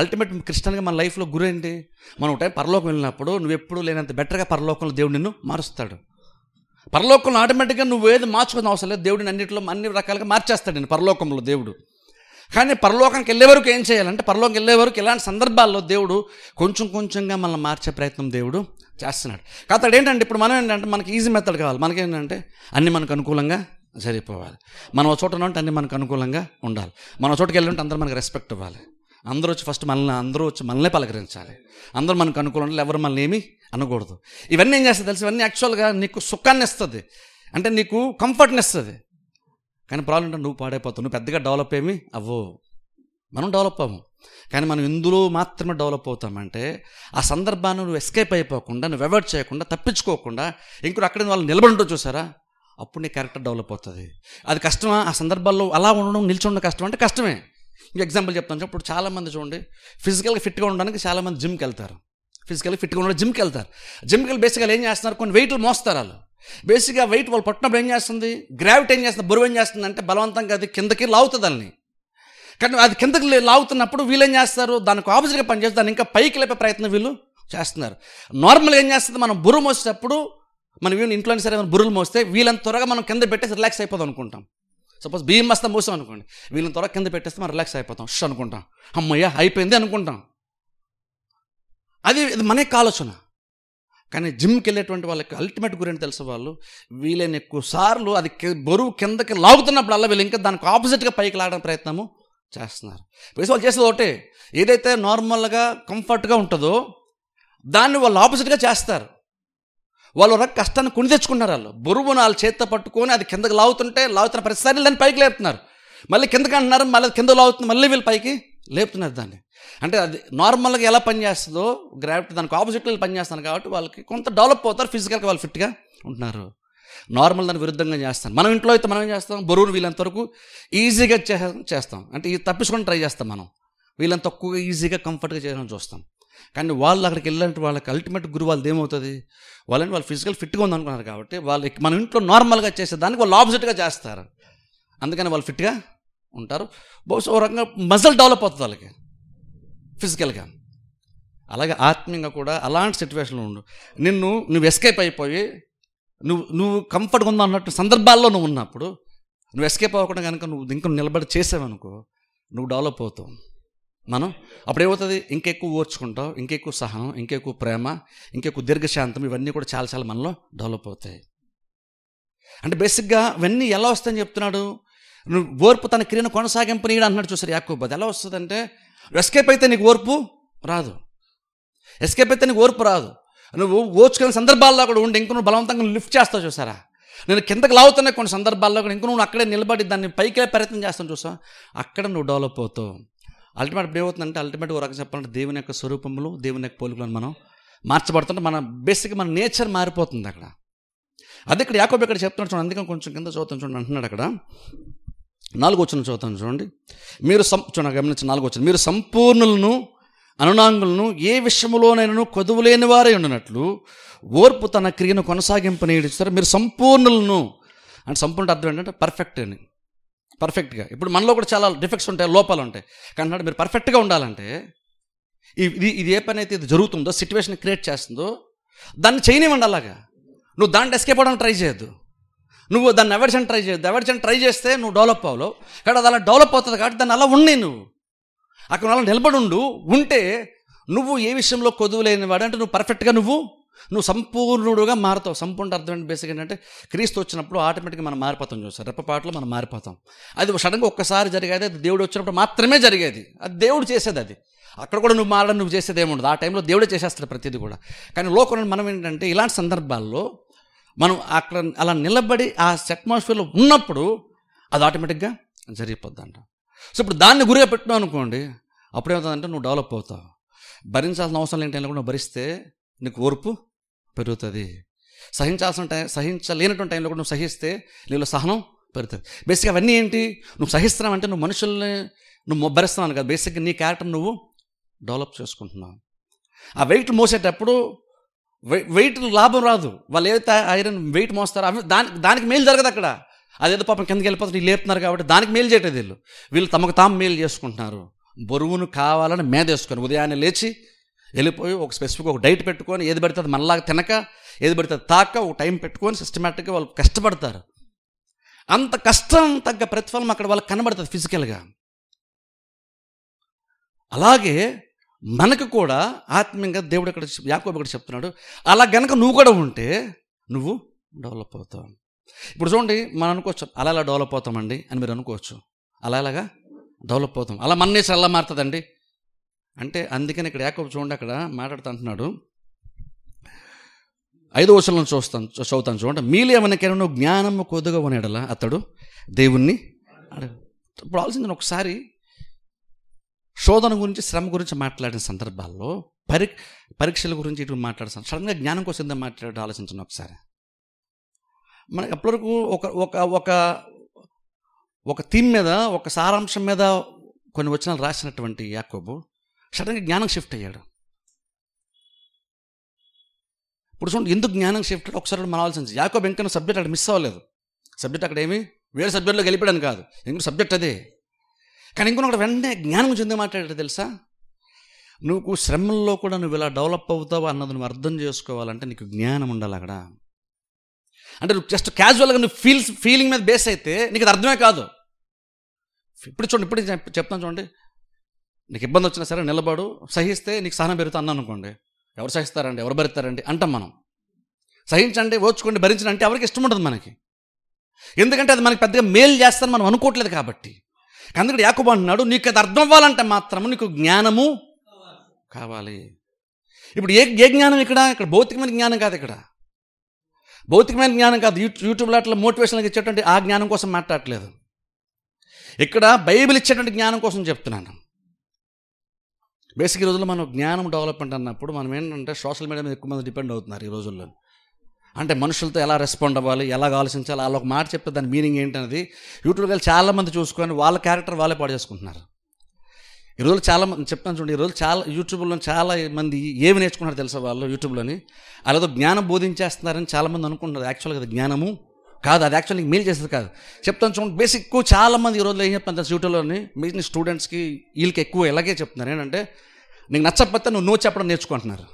అల్టిమేట్ క్రిస్టియన్గా మన లైఫ్లో గురి ఏంటి, మనం ఒక టైం పరలోకం వెళ్ళినప్పుడు నువ్వు ఎప్పుడు లేనంత బెటర్గా పరలోకంలో దేవుడు నిన్ను మారుస్తాడు. పరలోకంలో ఆటోమేటిక్గా నువ్వు ఏది మార్చుకునే అవసరం లేదు, దేవుడిని అన్ని రకాలుగా మార్చేస్తాడు నేను పరలోకంలో దేవుడు. కానీ పరలోకానికి వెళ్ళే వరకు ఏం చేయాలంటే, పరలోకం వెళ్ళే వరకు ఇలాంటి సందర్భాల్లో దేవుడు కొంచెంగా మనల్ని మార్చే ప్రయత్నం దేవుడు చేస్తున్నాడు. కాబట్టి ఏంటంటే ఇప్పుడు మనం ఏంటంటే మనకి ఈజీ మెథడ్ కావాలి. మనకేంటంటే అన్నీ మనకు అనుకూలంగా సరిపోవాలి. మనం ఒక చోట ఉంటే అన్నీ మనకు అనుకూలంగా ఉండాలి. మన చోటుకి వెళ్ళి ఉంటే అందరూ మనకు రెస్పెక్ట్ ఇవ్వాలి, అందరూ వచ్చి మనల్నే పలకరించాలి, అందరూ మనకు అనుకూలంగా ఎవరు మనల్ని ఏమీ అనకూడదు. ఇవన్నీ ఏం చేస్తుంది తెలుసు, ఇవన్నీ యాక్చువల్గా నీకు సుఖాన్ని ఇస్తుంది, అంటే నీకు కంఫర్ట్ని ఇస్తుంది. కానీ ప్రాబ్లం అంటే నువ్వు పాడైపోతావు, నువ్వు పెద్దగా డెవలప్ ఏమీ అవ్వవు. మనం డెవలప్ అవ్వము. కానీ మనం ఇందులో మాత్రమే డెవలప్ అవుతామంటే ఆ సందర్భాన్ని నువ్వు ఎస్కేప్ అయిపోకుండా, నువ్వు అవాయిడ్ చేయకుండా, తప్పించుకోకుండా ఇంకొక అక్కడ వాళ్ళు నిలబడి చూసారా, అప్పుడు నీ క్యారెక్టర్ డెవలప్ అవుతుంది. అది కష్టమా ఆ సందర్భాల్లో అలా ఉండడం, నిల్చుండడం కష్టం అంటే కష్టమే. ఇంకా ఎగ్జాంపుల్ చెప్తాను. ఇప్పుడు చాలామంది చూడండి, ఫిజికల్గా ఫిట్గా ఉండడానికి చాలామంది జిమ్కి వెళ్తారు. ఫిజికల్గా ఫిట్గా ఉండడానికి జిమ్కి వెళ్తారు. జిమ్కి వెళ్ళి బేసిక్గా ఏం చేస్తున్నారు, కొన్ని వెయిట్లు మోస్తారు. వాళ్ళు బేసిక్గా వెయిట్ వాళ్ళు పట్టినప్పుడు ఏం చేస్తుంది, గ్రావిటీ ఏం చేస్తుంది, బరువు ఏం చేస్తుంది అంటే బలవంతంగా అది కిందకి లాగుతుంది వాళ్ళని. కానీ అది కిందకి లాగుతున్నప్పుడు వీళ్ళు ఏం చేస్తారు, దానికి ఆపోజిట్గా పనిచేస్తారు, దాన్ని ఇంకా పైకి లేపే ప్రయత్నం వీళ్ళు చేస్తున్నారు. నార్మల్గా ఏం చేస్తుంది, మనం బరువు మోసేటప్పుడు మనం ఇంట్లో సరే మనం బరువులు మోస్తే వీళ్ళని త్వరగా మనం కింద పెట్టేసి రిలాక్స్ అయిపోదాం అనుకుంటాం. సపోజ్ బియ్యం బస్తా మోసాం అనుకోండి, వీళ్ళని త్వరగా కింద పెట్టేస్తే మనం రిలాక్స్ అయిపోతాం, అనుకుంటాం, అమ్మయ్య అయిపోయింది అనుకుంటాం. ఇది మన యొక్క ఆలోచన. కానీ జిమ్కి వెళ్ళేటువంటి వాళ్ళకి అల్టిమేట్ గురించి తెలిసే వాళ్ళు వీళ్ళని ఎక్కువ సార్లు అది బరువు కిందకి లాగుతున్నప్పుడు అలా వీళ్ళు ఇంకా దానికి ఆపోజిట్గా పైకి లాగడానికి ప్రయత్నము చేస్తున్నారు. వేసి వాళ్ళు చేసేది ఒకటే, ఏదైతే నార్మల్గా కంఫర్ట్గా ఉంటుందో దాన్ని వాళ్ళు ఆపోజిట్గా చేస్తారు. వాళ్ళు ఒక కష్టాన్ని కొని తెచ్చుకున్నారు. వాళ్ళు బరువును వాళ్ళ చేత్తో పట్టుకొని అది కిందకి లాగుతున్న ప్రతిసారి దాన్ని పైకి లేపుతున్నారు, మళ్ళీ కిందకి అంటున్నారు, మళ్ళీ కింద లాగుతుంది, మళ్ళీ వీళ్ళు పైకి లేపుతున్నారు దాన్ని. అంటే అది నార్మల్గా ఎలా పనిచేస్తుందో గ్రావిటీ దానికి ఆపోజిట్లో పనిచేస్తాను కాబట్టి వాళ్ళకి కొంత డెవలప్ అవుతారు, ఫిజికల్గా వాళ్ళు ఫిట్గా ఉంటున్నారు. నార్మల్ దానికి విరుద్ధంగా చేస్తాం. మనం ఇంట్లో అయితే మనం ఏం చేస్తాం, బరువును వీళ్ళంతవరకు ఈజీగా చేస్తాం, అంటే ఇది తప్పించుకొని ట్రై చేస్తాం. మనం వీళ్ళని తక్కువగా ఈజీగా కంఫర్ట్గా చేయడం చూస్తాం. కానీ వాళ్ళు అక్కడికి వెళ్ళినట్టు వాళ్ళకి అల్టిమేట్ గురి వాళ్ళది ఏమవుతుంది, వాళ్ళు ఫిజికల్ ఫిట్గా ఉందనుకున్నారు కాబట్టి వాళ్ళు మన ఇంట్లో నార్మల్గా చేసేదానికి వాళ్ళు ఆపోజిట్గా చేస్తారు. అందుకని వాళ్ళు ఫిట్గా ఉంటారు. బహుశా ఓ రకంగా మజిల్ డెవలప్ అవుతుంది వాళ్ళకి ఫిజికల్గా. అలాగే ఆత్మీయంగా కూడా అలాంటి సిచ్యువేషన్లో ఉండు. నువ్వు ఎస్కేప్ అయిపోయి నువ్వు కంఫర్ట్గా ఉందా అన్నట్టు సందర్భాల్లో నువ్వు ఉన్నప్పుడు నువ్వు ఎస్కేప్ అవ్వకుండా కనుక నువ్వు ఇంకా నిలబడి చేసావనుకో నువ్వు డెవలప్ అవుతావు. అప్పుడు ఏమవుతుంది, ఇంకెక్కువ ఓర్చుకుంటావు, ఇంకెక్కువ సహనం, ఇంకెక్కువ ప్రేమ, ఇంకెక్కువ దీర్ఘశాంతం, ఇవన్నీ కూడా చాలా చాలా మనలో డెవలప్ అవుతాయి. అంటే బేసిక్గా ఇవన్నీ ఎలా వస్తాయని చెప్తున్నాడు. నువ్వు ఓర్పు తన క్రియను కొనసాగింపనీయడం అన్నాడు చూసారు యాకోబు. అది ఎలా వస్తుందంటే, ఎస్కేప్ అయితే నీకు ఓర్పు రాదు. నువ్వు ఓర్చుకునే సందర్భాల్లో కూడా ఉండి ఇంక నువ్వు బలవంతంగా లిఫ్ట్ చేస్తావు చూసారా. నేను కిందకి లాగుతున్నా కొన్ని సందర్భాల్లో కూడా ఇంక నువ్వు అక్కడే నిలబడి దాన్ని పైకి ప్రయత్నం చేస్తాను చూసా, అక్కడ నువ్వు డెవలప్ అవుతావు. అల్టిమేట్ ఇప్పుడు ఏమవుతుందంటే, అల్టిమేట్గా ఒక రకంగా చెప్పాలంటే దేవుని యొక్క స్వరూపములు, దేవుని యొక్క పోలికలను మనం మార్చబడుతుంటే మన నేచర్ మారిపోతుంది అక్కడ. అదే ఇక్కడ యాకోబు ఇక్కడ చెప్తున్నాడు చూడండి. అందుకని కొంచెం కింద చదువుతాను చూడండి, అంటున్నాడు అక్కడ 4వ వచనం చదువుతాను చూడండి. గమనించి 4వ వచనం, మీరు సంపూర్ణులను అనునాంగులను ఏ విషయములోనైనా కొదువులేని వారే ఉన్నట్లు ఓర్పు తన క్రియను కొనసాగింపనీయుడిస్తారు. మీరు సంపూర్ణులను అంటే సంపూర్ణ అర్థం ఏంటంటే పర్ఫెక్ట్గా. ఇప్పుడు మనలో కూడా చాలా డిఫెక్ట్స్ ఉంటాయి, లోపాలు ఉంటాయి. కానీ మీరు పర్ఫెక్ట్గా ఉండాలంటే ఇది ఏ పని అయితే ఇది జరుగుతుందో, సిచ్యువేషన్ క్రియేట్ చేస్తుందో దాన్ని చేయనివ్వండి. అలాగా నువ్వు దాన్ని ఎస్కేప్ అవ్వడానికి ట్రై చేయొద్దు, నువ్వు దాన్ని అవాయిడ్ చేయడానికి ట్రై చేయొద్దు. అవాయిడ్ చేయడానికి ట్రై చేస్తే నువ్వు డెవలప్ అవ్వవు. కానీ అది అలా డెవలప్ అవుతుంది కాబట్టి దాన్ని అలా ఉండి నువ్వు అక్కడ అలా నిలబడి ఉంటే నువ్వు ఏ విషయంలో కొదువులేని వాడు అంటే నువ్వు పర్ఫెక్ట్గా నువ్వు సంపూర్ణుడుగా మారుతావు. సంపూర్ణ అర్థం బేసిక్ ఏంటంటే క్రీస్తు వచ్చినప్పుడు ఆటోమేటిక్గా మనం మారిపోతాం చూసారు, రెప్పపాటులో మనం మారిపోతాం. అది సడన్గా ఒక్కసారి జరిగేది, అది దేవుడు వచ్చినప్పుడు మాత్రమే జరిగేది, అది దేవుడు చేసేది. అది అక్కడ కూడా నువ్వు మారడం నువ్వు చేసేది ఏముండదు, ఆ టైంలో దేవుడే చేసేస్తాడు ప్రతిదీ కూడా. కానీ లోకంలో మనం ఏంటంటే ఇలాంటి సందర్భాల్లో మనం అక్కడ అలా నిలబడి ఆ అట్మాస్ఫియర్లో ఉన్నప్పుడు అది ఆటోమేటిక్గా జరిగిపోద్దంట. సో ఇప్పుడు దాన్ని గురిగా పెట్టినావు అనుకోండి, అప్పుడేమవుతుందంటే నువ్వు డెవలప్ అవుతావు. భరించాల్సిన అవసరం లేని టైంలో కూడా నువ్వు భరిస్తే నీకు ఓర్పు పెరుగుతుంది. సహించలేనటువంటి టైంలో కూడా నువ్వు సహిస్తే నీలో సహనం పెరుగుతుంది. బేసిక్గా అవన్నీ ఏంటి, నువ్వు సహిస్తున్నావు అంటే నువ్వు మనుషుల్ని నువ్వు భరిస్తున్నావు కదా. బేసిక్గా నీ క్యారెక్టర్ నువ్వు డెవలప్ చేసుకుంటున్నావు. ఆ వెయిట్ మోసేటప్పుడు వెయిట్ లాభం రాదు. వాళ్ళు ఏదైతే ఐరన్ వెయిట్ మోస్తారో అవి దానికి మేలు జరగదు అక్కడ. అదేదో పాపం కిందకి వెళ్ళిపోతుంది, వీళ్ళు లేపుతున్నారు కాబట్టి దానికి మేలు చేయట్లేదు. వీళ్ళు తమకు తాము మేలు చేసుకుంటున్నారు. బరువును కావాలని మేదేసుకొని ఉదయాన్నే లేచి వెళ్ళిపోయి ఒక స్పెసిఫిక్ ఒక డైట్ పెట్టుకొని ఏది పడుతుంది మనలాగా తినక, ఏది పడుతుంది తాక, ఒక టైం పెట్టుకొని సిస్టమేటిక్గా వాళ్ళు కష్టపడతారు. అంత కష్టం తగ్గ ప్రతిఫలం అక్కడ వాళ్ళకి కనబడుతుంది ఫిజికల్గా. అలాగే మనకు కూడా ఆత్మీయంగా దేవుడు ఇక్కడ యాకోబు ఇక్కడ చెప్తున్నాడు, అలా గనక నువ్వు కూడా ఉంటే నువ్వు డెవలప్ అవుతావు. ఇప్పుడు చూడండి, మనం అనుకోవచ్చు అలా డెవలప్ అవుతామండి అని మీరు అనుకోవచ్చు. అలాగా డెవలప్ అవుతాం, అలా మన నేచర్ ఎలా మారుతుందండి అంటే, అందుకని ఇక్కడ యాకోబు చూడండి అక్కడ మాట్లాడుతూ అంటున్నాడు. 5వ వచనంలో చదువుతాను చూడండి. మీలో ఏమన్నా జ్ఞానము కొద్దుగా ఉన్నాడలా అతడు దేవుణ్ణి అడగ. ఇప్పుడు ఆలోచించిన ఒకసారి శోధన గురించి, శ్రమ గురించి మాట్లాడిన సందర్భాల్లో పరీక్షల గురించి ఇటు మాట్లాడుతాను. సడన్గా జ్ఞానం కోసం మాట్లాడి ఆలోచించండి ఒకసారి. మనకి అప్పటివరకు ఒక థీమ్ మీద, ఒక సారాంశం మీద కొన్ని వచనాలు రాసినటువంటి యాకోబు సడన్గా జ్ఞానం షిఫ్ట్ అయ్యాడు. ఇప్పుడు చూడండి ఎందుకు జ్ఞానం షిఫ్ట్ అయ్యాడు ఒకసారి మనం ఆలోచించి. యాకోబు ఇంకా సబ్జెక్ట్ అక్కడ మిస్ అవ్వలేదు. సబ్జెక్ట్ అక్కడ ఏమి వేరే సబ్జెక్ట్లో గెలిపాడని కాదు, ఇంకొక సబ్జెక్ట్ అదే. కానీ ఇంకొక అక్కడ వెంటనే జ్ఞానం గురించి ఎందుకు మాట్లాడాడు తెలుసా? నువ్వు శ్రమల్లో కూడా నువ్వు ఇలా డెవలప్ అవుతావు అన్నది నువ్వు అర్థం చేసుకోవాలంటే నీకు జ్ఞానం ఉండాలి అక్కడ. అంటే నువ్వు జస్ట్ క్యాజువల్గా నువ్వు ఫీలింగ్ మీద బేస్ అయితే నీకు అది అర్థమే కాదు. ఇప్పుడు చూడండి, ఇప్పుడు చెప్తాను చూడండి, నీకు ఇబ్బంది వచ్చినా సరే నిలబడు, సహిస్తే నీకు సహనం పెరుగుతా అన్నాను అనుకోండి, ఎవరు సహిస్తారండి, ఎవరు భరిస్తారండి అంటాం మనం. సహించండి, ఓర్చుకోండి, భరించండి అంటే ఎవరికి ఇష్టం ఉంటుంది మనకి. ఎందుకంటే అది మనకి పెద్దగా మేలు చేస్తాను మనం అనుకోవట్లేదు కాబట్టి. అందుకని యాకోబు అంటున్నాడు నీకు అది అర్థం అవ్వాలంటే మాత్రము నీకు జ్ఞానము కావాలి. ఇప్పుడు ఏ జ్ఞానం ఇక్కడ భౌతికమైన జ్ఞానం కాదు. ఇక్కడ భౌతికమైన జ్ఞానం కాదు. యూట్యూబ్లో అట్లా మోటివేషన్గా ఇచ్చేటువంటి ఆ జ్ఞానం కోసం మాట్లాడట్లేదు. ఇక్కడ బైబిల్ ఇచ్చేటువంటి జ్ఞానం కోసం చెప్తున్నాను. బేసిక్ ఈ రోజుల్లో మనం జ్ఞానం డెవలప్మెంట్ అన్నప్పుడు మనం ఏంటంటే సోషల్ మీడియా మీద ఎక్కువ మంది డిపెండ్ అవుతున్నారు ఈ రోజుల్లో. అంటే మనుషులతో ఎలా రెస్పాండ్ అవ్వాలి, ఎలాగ ఆలోచించాలి, అలా ఒక మాట చెప్తే దాని మీనింగ్ ఏంటనేది యూట్యూబ్లో చాలామంది చూసుకొని వాళ్ళ క్యారెక్టర్ వాళ్ళే పాడు చేసుకుంటున్నారు. ఈరోజు చాలామంది చెప్తాను చూడండి, ఈరోజు యూట్యూబ్లో చాలా మంది ఏమి నేర్చుకున్నారు తెలుసా వాళ్ళు యూట్యూబ్లోని, అలాగే జ్ఞానం బోధించేస్తున్నారని చాలామంది అనుకుంటున్నారు. యాక్చువల్గా అది జ్ఞానము కాదు, అది యాక్చువల్లీ మేలు చేసేది కాదు. చెప్తాను చూడండి, బేసిక్ చాలామంది ఈ రోజులో ఏం చెప్తాను తెలుసు యూట్యూబ్లోని మీ స్టూడెంట్స్కి వీళ్ళకి ఎక్కువ ఇలాగే చెప్తున్నారు. ఏంటంటే నీకు నచ్చకపోతే నువ్వు నో చెప్పడం నేర్చుకుంటున్నారు.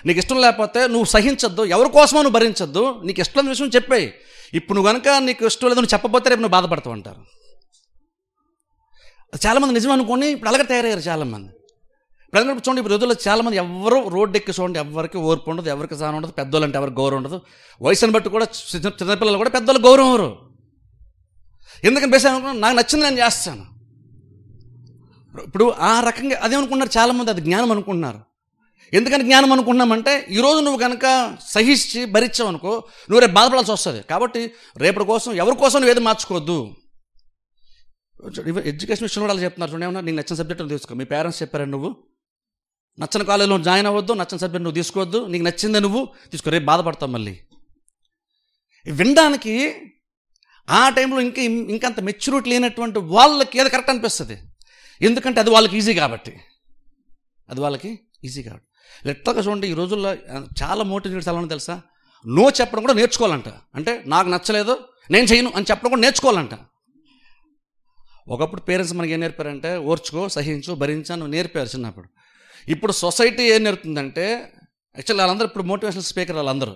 నీకు ఇష్టం లేకపోతే నువ్వు సహించద్దు, ఎవరి కోసమో నువ్వు భరించద్దు, నీకు ఇష్టం లేని విషయం చెప్పాయి. ఇప్పుడు నువ్వు కనుక నీకు ఇష్టం లేదు నువ్వు చెప్పకపోతే రేపు నువ్వు బాధపడతావు అంటారు. చాలామంది నిజం అనుకోని ఇప్పుడు అలాగే తయారయ్యారు చాలామంది. ఇప్పుడు చూడండి, ఇప్పుడు రోజుల్లో చాలామంది ఎవరు రోడ్డు ఎక్కి చూడండి, ఎవరికి ఓర్పు ఉండదు, ఎవరికి సహనం ఉండదు, పెద్దోళ్ళు అంటే ఎవరికి గౌరవం ఉండదు. వయసుని బట్టి కూడా చిన్నపిల్లలు కూడా పెద్దోళ్ళు గౌరవం ఎవరు. ఎందుకని బేస్ అనుకున్నాను నాకు నచ్చింది నేను చేస్తాను. ఇప్పుడు ఆ రకంగా అదేమనుకుంటున్నారు చాలామంది, అది జ్ఞానం అనుకుంటున్నారు. ఎందుకని జ్ఞానం అనుకుంటున్నామంటే ఈరోజు నువ్వు కనుక సహించి భరించావు అనుకో నువ్వు రేపు బాధపడాల్సి వస్తుంది. కాబట్టి రేపటి కోసం ఎవరి కోసం నువ్వు ఏది మార్చుకోవద్దు. ఎడ్యుకేషన్ విషయంలో కూడా చెప్తున్నారు చూడండి, ఏమన్నా నీకు నచ్చిన సబ్జెక్ట్ నువ్వు తీసుకో. మీ పేరెంట్స్ చెప్పారని నువ్వు నచ్చిన కాలేజీలో జాయిన్ అవ్వద్దు, నచ్చిన సబ్జెక్ట్ నువ్వు తీసుకోవద్దు, నీకు నచ్చిందే నువ్వు తీసుకో, రేపు బాధపడతావు. మళ్ళీ వినడానికి ఆ టైంలో ఇంకంత మెచ్యూరిటీ లేనటువంటి వాళ్ళకి ఏది కరెక్ట్ అనిపిస్తుంది. ఎందుకంటే అది వాళ్ళకి ఈజీ కాబట్టి, లిటరల్గా చూడండి ఈ రోజుల్లో చాలా మోటివేట్ చాలా తెలుసా, నో చెప్పడం కూడా నేర్చుకోవాలంట. అంటే నాకు నచ్చలేదు నేను చేయను అని చెప్పడం కూడా నేర్చుకోవాలంట. ఒకప్పుడు పేరెంట్స్ మనకి ఏం నేర్పారంటే ఓర్చుకో, సహించు, భరించు నేర్పారు చిన్నప్పుడు. ఇప్పుడు సొసైటీ ఏం నేర్పుతుందంటే యాక్చువల్లీ వాళ్ళందరూ ఇప్పుడు మోటివేషనల్ స్పీకర్ వాళ్ళందరూ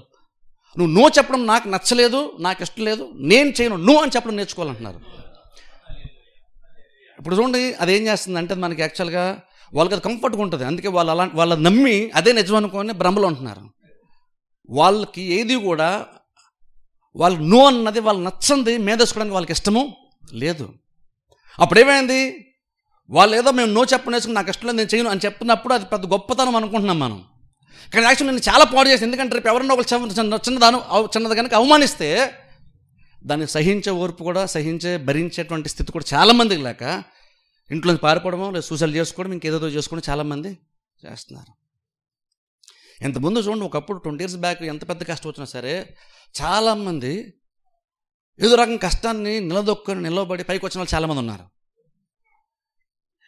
నువ్వు నో చెప్పడం నాకు నచ్చలేదు, నాకు ఇష్టం లేదు, నేను చేయను, నో అని చెప్పడం నేర్చుకోవాలంటున్నారు. ఇప్పుడు చూడండి అదేం చేస్తుందంటే మనకి యాక్చువల్గా వాళ్ళకి అది కంఫర్ట్గా ఉంటుంది. అందుకే వాళ్ళు నమ్మి అదే నిజం అనుకొని భ్రమలో ఉంటున్నారు. వాళ్ళకి ఏది కూడా వాళ్ళు నో అన్నది వాళ్ళు నచ్చంది మేదేసుకోవడానికి వాళ్ళకి ఇష్టము లేదు. అప్పుడు ఏమైంది, వాళ్ళు ఏదో మేము నో చెప్పనేసుకుని నాకు ఇష్టం లేదు నేను చేయను అని చెప్తున్నప్పుడు అది పెద్ద గొప్పతనం అనుకుంటున్నాం మనం. కానీ యాక్చువల్లీ నేను చాలా పాడు చేసి, ఎందుకంటే రేపు ఎవరన్నా ఒక చిన్నది కనుక అవమానిస్తే దాన్ని సహించే ఓర్పు కూడా భరించేటువంటి స్థితి కూడా చాలామందికి లేక ఇంట్లో పారిపోవడమో లేదా సూసైడ్ చేసుకోవడం ఇంకేదో చేసుకోవడం చాలామంది చేస్తున్నారు. ఇంతకుముందు చూడండి ఒకప్పుడు 20 years బ్యాక్ ఎంత పెద్ద కష్టం వచ్చినా సరే చాలామంది ఏదో రకం కష్టాన్ని నిలబడి పైకి వచ్చిన వాళ్ళు చాలామంది ఉన్నారు.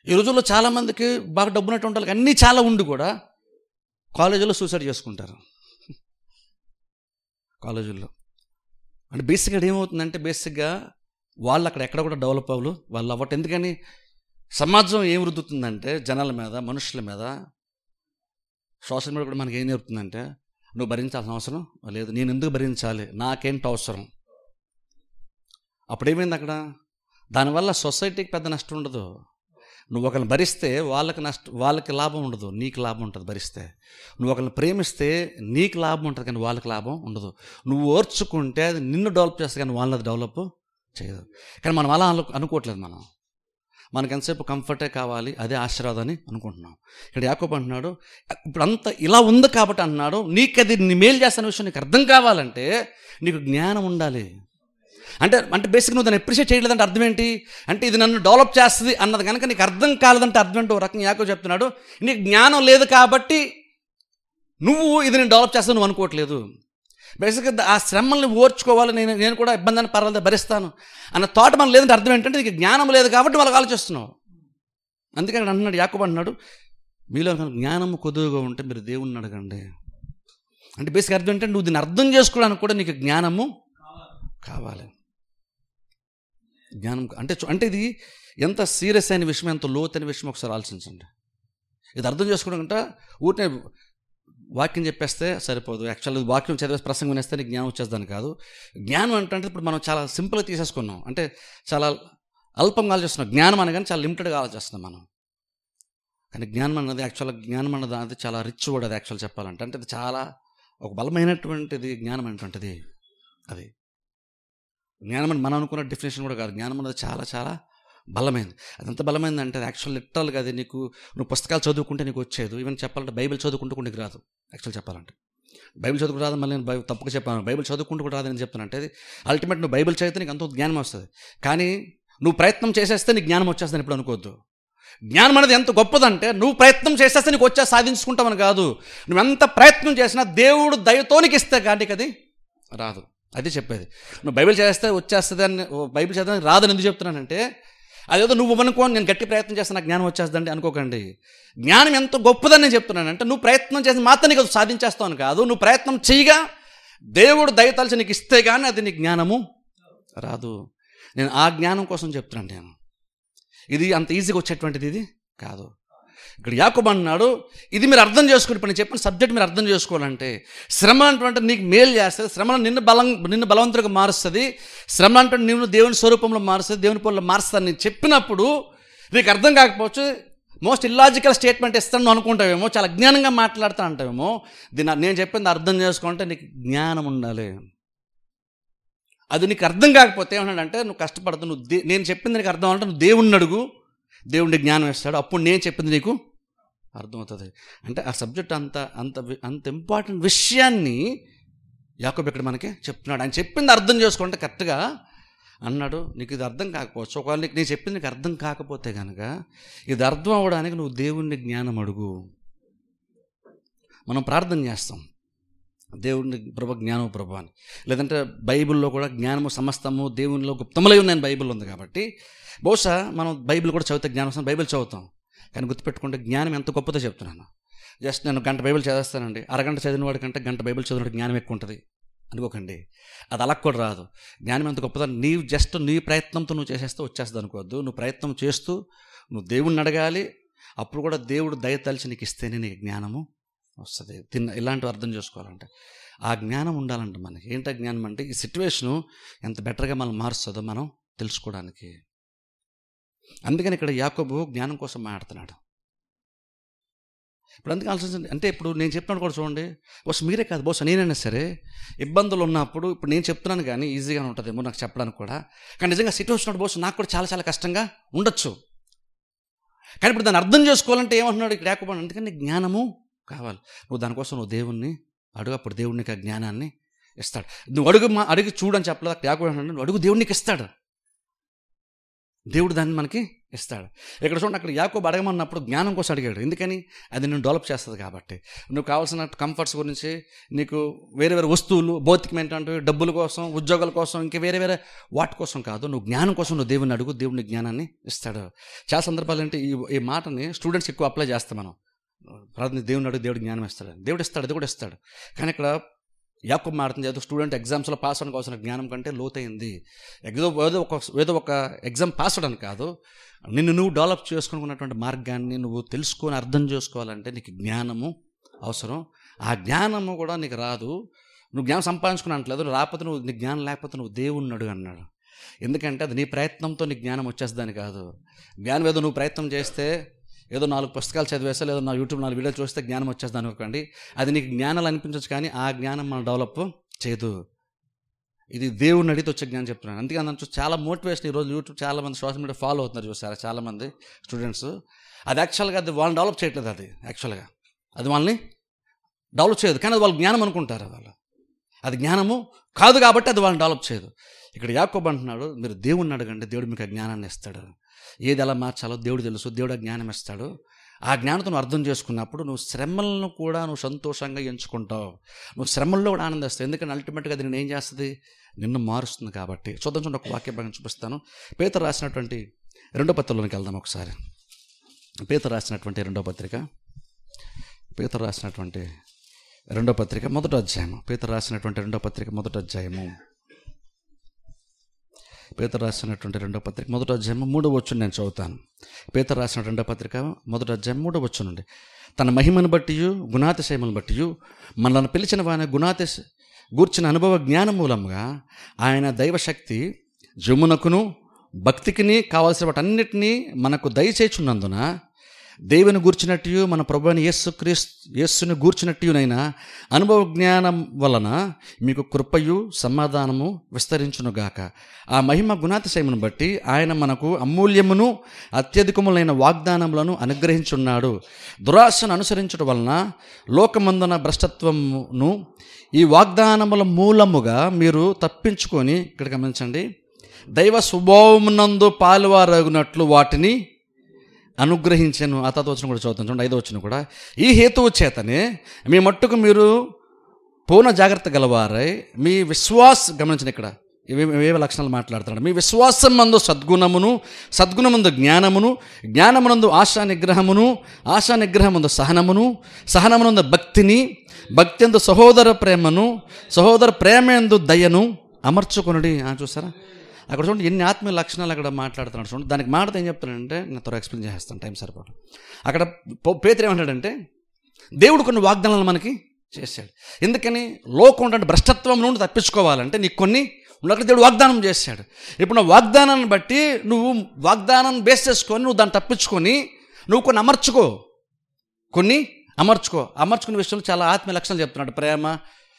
ఈ రోజుల్లో చాలామందికి బాగా డబ్బున్నటువంటి వాళ్ళకి అన్నీ చాలా ఉండి కూడా కాలేజీలో సూసైడ్ చేసుకుంటారు. కాలేజీల్లో అంటే బేసిక్గా ఏమవుతుందంటే బేసిక్గా వాళ్ళు ఎక్కడ కూడా డెవలప్ అవ్వలు వాళ్ళు అవ్వటం. ఎందుకని సమాజం ఏం రుద్దుతుందంటే జనాల మీద, మనుషుల మీద, సోషల్ మీడియా కూడా మనకి ఏం నేర్పుతుందంటే నువ్వు భరించాల్సిన అవసరం లేదు, నేను ఎందుకు భరించాలి, నాకేంటి అవసరం. అప్పుడేమైంది అక్కడ, దానివల్ల సొసైటీకి పెద్ద నష్టం ఉండదు. నువ్వు ఒకరిని భరిస్తే వాళ్ళకి లాభం ఉండదు, నీకు లాభం ఉంటుంది. భరిస్తే నువ్వు ఒకరిని ప్రేమిస్తే నీకు లాభం ఉంటుంది కానీ వాళ్ళకి లాభం ఉండదు. నువ్వు ఓర్చుకుంటే అది నిన్ను డెవలప్ చేస్తే కానీ వాళ్ళని డెవలప్ చేయదు. కానీ మనం అలా అనుకోవట్లేదు. మనకు ఎంతసేపు కంఫర్టే కావాలి, అదే ఆశీర్వాదం అని అనుకుంటున్నాం. ఇక్కడ యాకోబు అంటున్నాడు ఇప్పుడు అంతా ఇలా ఉంది కాబట్టి అంటున్నాడు నీకు అది నీ మేలు చేస్తున్న విషయం నీకు అర్థం కావాలంటే నీకు జ్ఞానం ఉండాలి. అంటే బేసిక్ నువ్వు దాన్ని అప్రిషియేట్ చేయలేదంటే అర్థం ఏంటి అంటే ఇది నన్ను డెవలప్ చేస్తుంది అన్నది కనుక నీకు అర్థం కాలేదంటే అర్థం ఏంటో రకంగా యాకోబు చెప్తున్నాడు. నీకు జ్ఞానం లేదు కాబట్టి నువ్వు ఇది నేను డెవలప్ చేస్తాను నువ్వు అనుకోవట్లేదు. బేసిక్గా ఆ శ్రమల్ని ఓర్చుకోవాలి, నేను కూడా ఇబ్బంది అని పర్వాలేదు భరిస్తాను అన్న థాట్ మనం లేదంటే అర్థం ఏంటంటే నీకు జ్ఞానం లేదు కాబట్టి వాళ్ళకి ఆలోచిస్తున్నావు. అందుకని అక్కడ అంటున్నాడు, యాకోబు అంటున్నాడు, మీలో జ్ఞానము కొద్దుగా ఉంటే మీరు దేవుణ్ణి అడగండి. అంటే బేసిక్ అర్థం ఏంటంటే నువ్వు దీన్ని అర్థం చేసుకోవడానికి కూడా నీకు జ్ఞానము కావాలి. జ్ఞానం అంటే ఇది ఎంత సీరియస్ అయిన విషయం, ఎంత లోతైన విషయం ఒకసారి ఆలోచించండి. ఇది అర్థం చేసుకోవడం ఊరినే వాక్యం చెప్పేస్తే సరిపోదు. యాక్చువల్గా వాక్యం చదివే ప్రసంగం వినేస్తే నీకు జ్ఞానం వచ్చేదని కాదు. జ్ఞానం అంటే ఇప్పుడు మనం చాలా సింపుల్గా తీసేసుకున్నాం, అంటే చాలా అల్పంగా ఆలోచిస్తున్నాం. జ్ఞానం అనగానే చాలా లిమిటెడ్గా ఆలోచిస్తున్నాం మనం. కానీ జ్ఞానం అన్నది జ్ఞానం అన్నది అది చాలా రిచ్ వర్డ్. అది యాక్చువల్ చెప్పాలంటే అంటే అది చాలా ఒక బలమైనటువంటిది. జ్ఞానం అనేటువంటిది అది జ్ఞానం అని మనం అనుకున్న డెఫినేషన్ కూడా కాదు. జ్ఞానం అన్నది చాలా చాలా బలమైంది. అది ఎంత బలమైంది అంటే అది యాక్చువల్ లిటరల్గా అది నువ్వు పుస్తకాలు చదువుకుంటే నీకు వచ్చేది. ఈవెన్ చెప్పాలంటే బైబిల్ చదువుకుంటూ నీకు రాదు. యాక్చువల్ చెప్పాలంటే బైబిల్ చదువుకు రాదు. మళ్ళీ నేను తప్పుగా చెప్పాను, బైబిల్ చదువుకుంటూ కూడా రాదని చెప్తాను. అంటే అది అల్టిమేట్ నువ్వు బైబిల్ చదివితే నీకు అంత జ్ఞానం వస్తుంది. కానీ నువ్వు ప్రయత్నం చేసేస్తే నీకు జ్ఞానం వచ్చేస్తుంది ఇప్పుడు అనుకోవద్దు. జ్ఞానం అనేది ఎంత గొప్పదంటే నువ్వు ప్రయత్నం చేసేస్తే నీకు వచ్చే సాధించుకుంటామని కాదు. నువ్వు ఎంత ప్రయత్నం చేసినా దేవుడు దయతో నీకు ఇస్తే కానీ నీకు అది రాదు. అది చెప్పేది. నువ్వు బైబిల్ చేస్తే వచ్చేస్తుంది అని, బైబిల్ చదవడానికి రాదని ఎందుకు చెప్తున్నానంటే అదేదో నువ్వు అనుకో నేను గట్టి ప్రయత్నం చేస్తే నాకు జ్ఞానం వచ్చేస్తుందండి అనుకోకండి. జ్ఞానం ఎంత గొప్పదని నేను చెప్తున్నానంటే నువ్వు ప్రయత్నం చేసి మాత్రం నీకు సాధించేస్తావు అని కాదు. నువ్వు ప్రయత్నం చేయగా దేవుడు దయతలిచి నీకు ఇస్తే కానీ అది నీ జ్ఞానము రాదు. నేను ఆ జ్ఞానం కోసం చెప్తున్నాను. నేను ఇది అంత ఈజీగా వచ్చేటువంటిది ఇది కాదు. ఇక్కడ యాకోబు అన్నాడు, ఇది మీరు అర్థం చేసుకోండి. ఇప్పుడు నేను చెప్పిన సబ్జెక్ట్ మీరు అర్థం చేసుకోవాలంటే శ్రమ అంటే నీకు మేలు చేస్తుంది. శ్రమను నిన్ను బలవంతుడిగా మారుస్తుంది. శ్రమ అంటే నిన్ను దేవుని స్వరూపంలో మారుస్తుంది, దేవుని పోల్లో మారుస్తుంది అని చెప్పినప్పుడు నీకు అర్థం కాకపోవచ్చు. మోస్ట్ ఇల్లాజికల్ స్టేట్మెంట్ ఇస్తాను నువ్వు అనుకుంటావేమో, చాలా అజ్ఞానంగా మాట్లాడుతా అంటావేమో. దీన్ని నేను చెప్పింది అర్థం చేసుకుంటే నీకు జ్ఞానం ఉండాలి. అది నీకు అర్థం కాకపోతే ఏమన్నాడంటే నువ్వు కష్టపడతావు. నేను చెప్పింది నీకు అర్థం అంటే నువ్వు దేవుణ్ణి అడుగు, దేవుడి జ్ఞానం ఇస్తాడు. అప్పుడు నేను చెప్పింది నీకు అర్థమవుతుంది. అంటే ఆ సబ్జెక్ట్ అంత అంత అంత ఇంపార్టెంట్ విషయాన్ని యాకోబు ఇక్కడ మనకి చెప్తున్నాడు. ఆయన చెప్పింది అర్థం చేసుకుంటే కరెక్ట్గా అన్నాడు. నీకు ఇది అర్థం కాకపోవచ్చు. ఒకవేళ నేను చెప్పింది నీకు అర్థం కాకపోతే కనుక ఇది అర్థం అవ్వడానికి నువ్వు దేవుణ్ణి జ్ఞానం అడుగు. మనం ప్రార్థన చేస్తాం, దేవుడిని ప్రభు జ్ఞానం ప్రభు అని. లేదంటే బైబిల్లో కూడా జ్ఞానము సమస్తము దేవునిలో గుప్తములై ఉన్నాయని బైబిల్ ఉంది. కాబట్టి బహుశా మనం బైబిల్ కూడా చదివితే జ్ఞానం వస్తుంది, బైబిల్ చదువుతాం. కానీ గుర్తుపెట్టుకుంటే జ్ఞానం ఎంత గొప్పదో చెప్తున్నాను. జస్ట్ నేను గంట బైబిల్ చదివేస్తానండి, అరగంట చదివిన వాడి కంటే గంట బైబిల్ చదివిన జ్ఞానం ఎక్కువ ఉంటుంది అనుకోకండి. అది అలా కూడా రాదు. జ్ఞానం ఎంత గొప్పదో నీవు జస్ట్ నీ ప్రయత్నంతో నువ్వు చేసేస్తే వచ్చేస్తుంది అనుకోవద్దు. నువ్వు ప్రయత్నం చేస్తూ నువ్వు దేవుణ్ణి అడగాలి. అప్పుడు కూడా దేవుడు దయతలిచి నీకు ఇస్తేనే నీకు జ్ఞానము వస్తుంది. ఇలాంటివి అర్థం చేసుకోవాలంటే ఆ జ్ఞానం ఉండాలంటే మనకి. ఏంటో జ్ఞానం అంటే ఈ సిచ్యువేషను ఎంత బెటర్గా మనం మారుస్తుందో మనం తెలుసుకోవడానికి. అందుకని ఇక్కడ యాకోబు జ్ఞానం కోసం మాట్లాడుతున్నాడు. ఇప్పుడు అందుకే ఆలోచించండి. అంటే ఇప్పుడు నేను చెప్పినట్టు కూడా చూడండి, బహుశా మీరే కాదు, బహుశా నేనైనా సరే ఇబ్బందులు ఉన్నప్పుడు ఇప్పుడు నేను చెప్తున్నాను కానీ ఈజీగానే ఉంటుందేమో నాకు చెప్పడానికి కూడా. కానీ నిజంగా సిచ్యువేషన్ బహుశా నాకు కూడా చాలా చాలా కష్టంగా ఉండొచ్చు. కానీ ఇప్పుడు దాన్ని అర్థం చేసుకోవాలంటే ఏమంటున్నాడు ఇక్కడ యాకోబు, అందుకని జ్ఞానము కావాలి. నువ్వు దానికోసం నువ్వు దేవుణ్ణి అడుగు, అప్పుడు దేవుడికి ఆ జ్ఞానాన్ని ఇస్తాడు. నువ్వు అడిగి చూడని చెప్పలేదు. యాకోబు అంటున్నాడు నువ్వు అడుగు, దేవుడికి ఇస్తాడు. దేవుడు దాన్ని మనకి ఇస్తాడు. ఇక్కడ చూడండి, అక్కడ యాకోబు అడగమన్నప్పుడు జ్ఞానం కోసం అడిగాడు. ఎందుకని? అది నేను డెవలప్ చేస్తుంది కాబట్టి. నువ్వు కావాల్సిన కంఫర్ట్స్ గురించి, నీకు వేరే వేరే వస్తువులు, భౌతికమైనటువంటి డబ్బుల కోసం, ఉద్యోగాల కోసం, ఇంకా వేరే వేరే వాటి కోసం కాదు, నువ్వు జ్ఞానం కోసం నువ్వు దేవుడిని అడుగు, దేవుడిని జ్ఞానాన్ని ఇస్తాడు. చాలా సందర్భాలు అంటే ఈ మాటని స్టూడెంట్స్ ఎక్కువ అప్లై చేస్తాం మనం. ప్రార్థన దేవుని అడుగు, దేవుడు జ్ఞానం ఇస్తాడు, దేవుడు ఇస్తాడు, అది కూడా ఇస్తాడు. కానీ ఇక్కడ యాకోబు మారుతుంది, ఏదో స్టూడెంట్ ఎగ్జామ్స్లో పాస్ అవడానికి అవసరం జ్ఞానం కంటే లోతైంది. ఏదో ఒక ఎగ్జామ్ పాస్ అవడానికి కాదు, నిన్ను నువ్వు డెవలప్ చేసుకున్నటువంటి మార్గాన్ని నువ్వు తెలుసుకొని అర్థం చేసుకోవాలంటే నీకు జ్ఞానము అవసరం. ఆ జ్ఞానము కూడా నీకు రాదు. నువ్వు జ్ఞానం సంపాదించుకుని అంటలేదు, రాకపోతే నువ్వు నీకు జ్ఞానం లేకపోతే నువ్వు దేవుణ్ణి అడుగు అన్నాడు. ఎందుకంటే అది నీ ప్రయత్నంతో నీకు జ్ఞానం వచ్చేస్తుందని కాదు. జ్ఞానం ఏదో నువ్వు ప్రయత్నం చేస్తే, ఏదో 4 పుస్తకాలు చదివేస్తే, లేదా నా యూట్యూబ్ 4 వీడియోలు చూస్తే జ్ఞానం వచ్చేస్తుంది అనుకోకండి. అది నీకు జ్ఞానాలు అనిపించవచ్చు, కానీ ఆ జ్ఞానం మనం డెవలప్ చేయదు. ఇది దేవుడిని అడిగితే వచ్చే జ్ఞానం చెప్తున్నాను. అందుకే అందులో చాలా మోటివేషన్ ఈరోజు యూట్యూబ్ చాలామంది సోషల్ మీడియా ఫాలో అవుతున్నారు చూసారా చాలామంది స్టూడెంట్స్. అది యాక్చువల్గా అది వాళ్ళని డెవలప్ చేయట్లేదు. అది యాక్చువల్గా అది వాళ్ళని డెవలప్ చేయదు, కానీ అది వాళ్ళు జ్ఞానం అనుకుంటారు. వాళ్ళు అది జ్ఞానము కాదు కాబట్టి అది వాళ్ళని డెవలప్ చేయదు. ఇక్కడ యాకోబు అంటున్నాడు, మీరు దేవుడిని అడగండి, దేవుడు మీకు ఆ జ్ఞానాన్ని ఇస్తాడు. ఏది ఎలా మార్చాలో దేవుడు తెలుసు, దేవుడు ఆ జ్ఞానం ఇస్తాడు. ఆ జ్ఞానంతో నువ్వు అర్థం చేసుకున్నప్పుడు నువ్వు శ్రమలను కూడా నువ్వు సంతోషంగా ఎంచుకుంటావు. నువ్వు శ్రమల్లో కూడా ఆనందిస్తావు. ఎందుకంటే అల్టిమేట్గా అది నేను ఏం చేస్తుంది, నిన్ను మారుస్తుంది కాబట్టి. చూద్దాం, ఒక వాక్య భాగం చూపిస్తాను. పేతురు రాసినటువంటి 2వ పత్రికలోనికి వెళ్దాం ఒకసారి. పేతురు రాసినటువంటి రెండో పత్రిక మొదటి అధ్యాయము. పేతురు రాసినటువంటి రెండో పత్రిక మొదటి అధ్యాయము. పేతురు రాసినటువంటి రెండో పత్రిక మొదటి అధ్యాయము 3వ వచనం నేను చదువుతాను. పేతురు రాసిన రెండో పత్రిక మొదటి అధ్యాయం 3వ వచనం నుండి, తన మహిమను బట్టి గుణాతిశయమును బట్టి మనల్ని పిలిచిన వాని గూర్చిన అనుభవ జ్ఞానం మూలంగా ఆయన దైవశక్తి జమునకును భక్తికిని కావాల్సిన వాటన్నిటినీ మనకు దయచేచున్నందున దేవుని గూర్చినట్టు మన ప్రభువైన యేసుని గూర్చినట్టునైనా అనుభవ జ్ఞానం వలన మీకు కృపయు సమాధానము విస్తరించునుగాక. ఆ మహిమ గుణాతిశయమును బట్టి ఆయన మనకు అమూల్యమును అత్యధికములైన వాగ్దానములను అనుగ్రహించున్నాడు. దురాశను అనుసరించడం వలన లోకమందున భ్రష్టత్వమును ఈ వాగ్దానముల మూలముగా మీరు తప్పించుకొని, ఇక్కడ గమనించండి, దైవ స్వభావమునందు పాలువారగునట్లు వాటిని అనుగ్రహించాను. ఆ తర్వాత వచ్చిన కూడా చదువుతాను చూడండి, 5వ వచనం కూడా, ఈ హేతువు చేతనే మీ మట్టుకు మీరు పూర్ణ జాగ్రత్త గలవారై మీ గమనించండి, ఇక్కడ ఇవేవి లక్షణాలు మాట్లాడుతున్నాడు. మీ విశ్వాసం మందు సద్గుణమందు జ్ఞానమునందు ఆశా నిగ్రహముందు సహనమునందు భక్తి ఎందు సహోదర ప్రేమందు దయను అమర్చుకొనుడి. చూసారా అక్కడ చూడండి ఎన్ని ఆత్మీయ లక్షణాలు అక్కడ మాట్లాడుతున్నాడు. చూడండి దానికి మాట ఏం చెప్తున్నాడంటే, నేను త్వరగా ఎక్స్ప్లెయిన్ చేస్తాను, టైం సరిపోవడం. అక్కడ పేతురు ఏమంటాడంటే, దేవుడు కొన్ని వాగ్దానాలు మనకి చేశాడు. ఎందుకని లోకం అంటే భ్రష్టత్వం నుండి తప్పించుకోవాలంటే నీకు కొన్ని ఉన్నక్కడ దేవుడు వాగ్దానం చేశాడు. ఇప్పుడు నా వాగ్దానాన్ని బట్టి నువ్వు వాగ్దానాన్ని బేస్ చేసుకొని నువ్వు దాన్ని తప్పించుకొని నువ్వు కొన్ని అమర్చుకునే విషయంలో చాలా ఆత్మీయ లక్షణాలు చెప్తున్నాడు. ప్రేమ,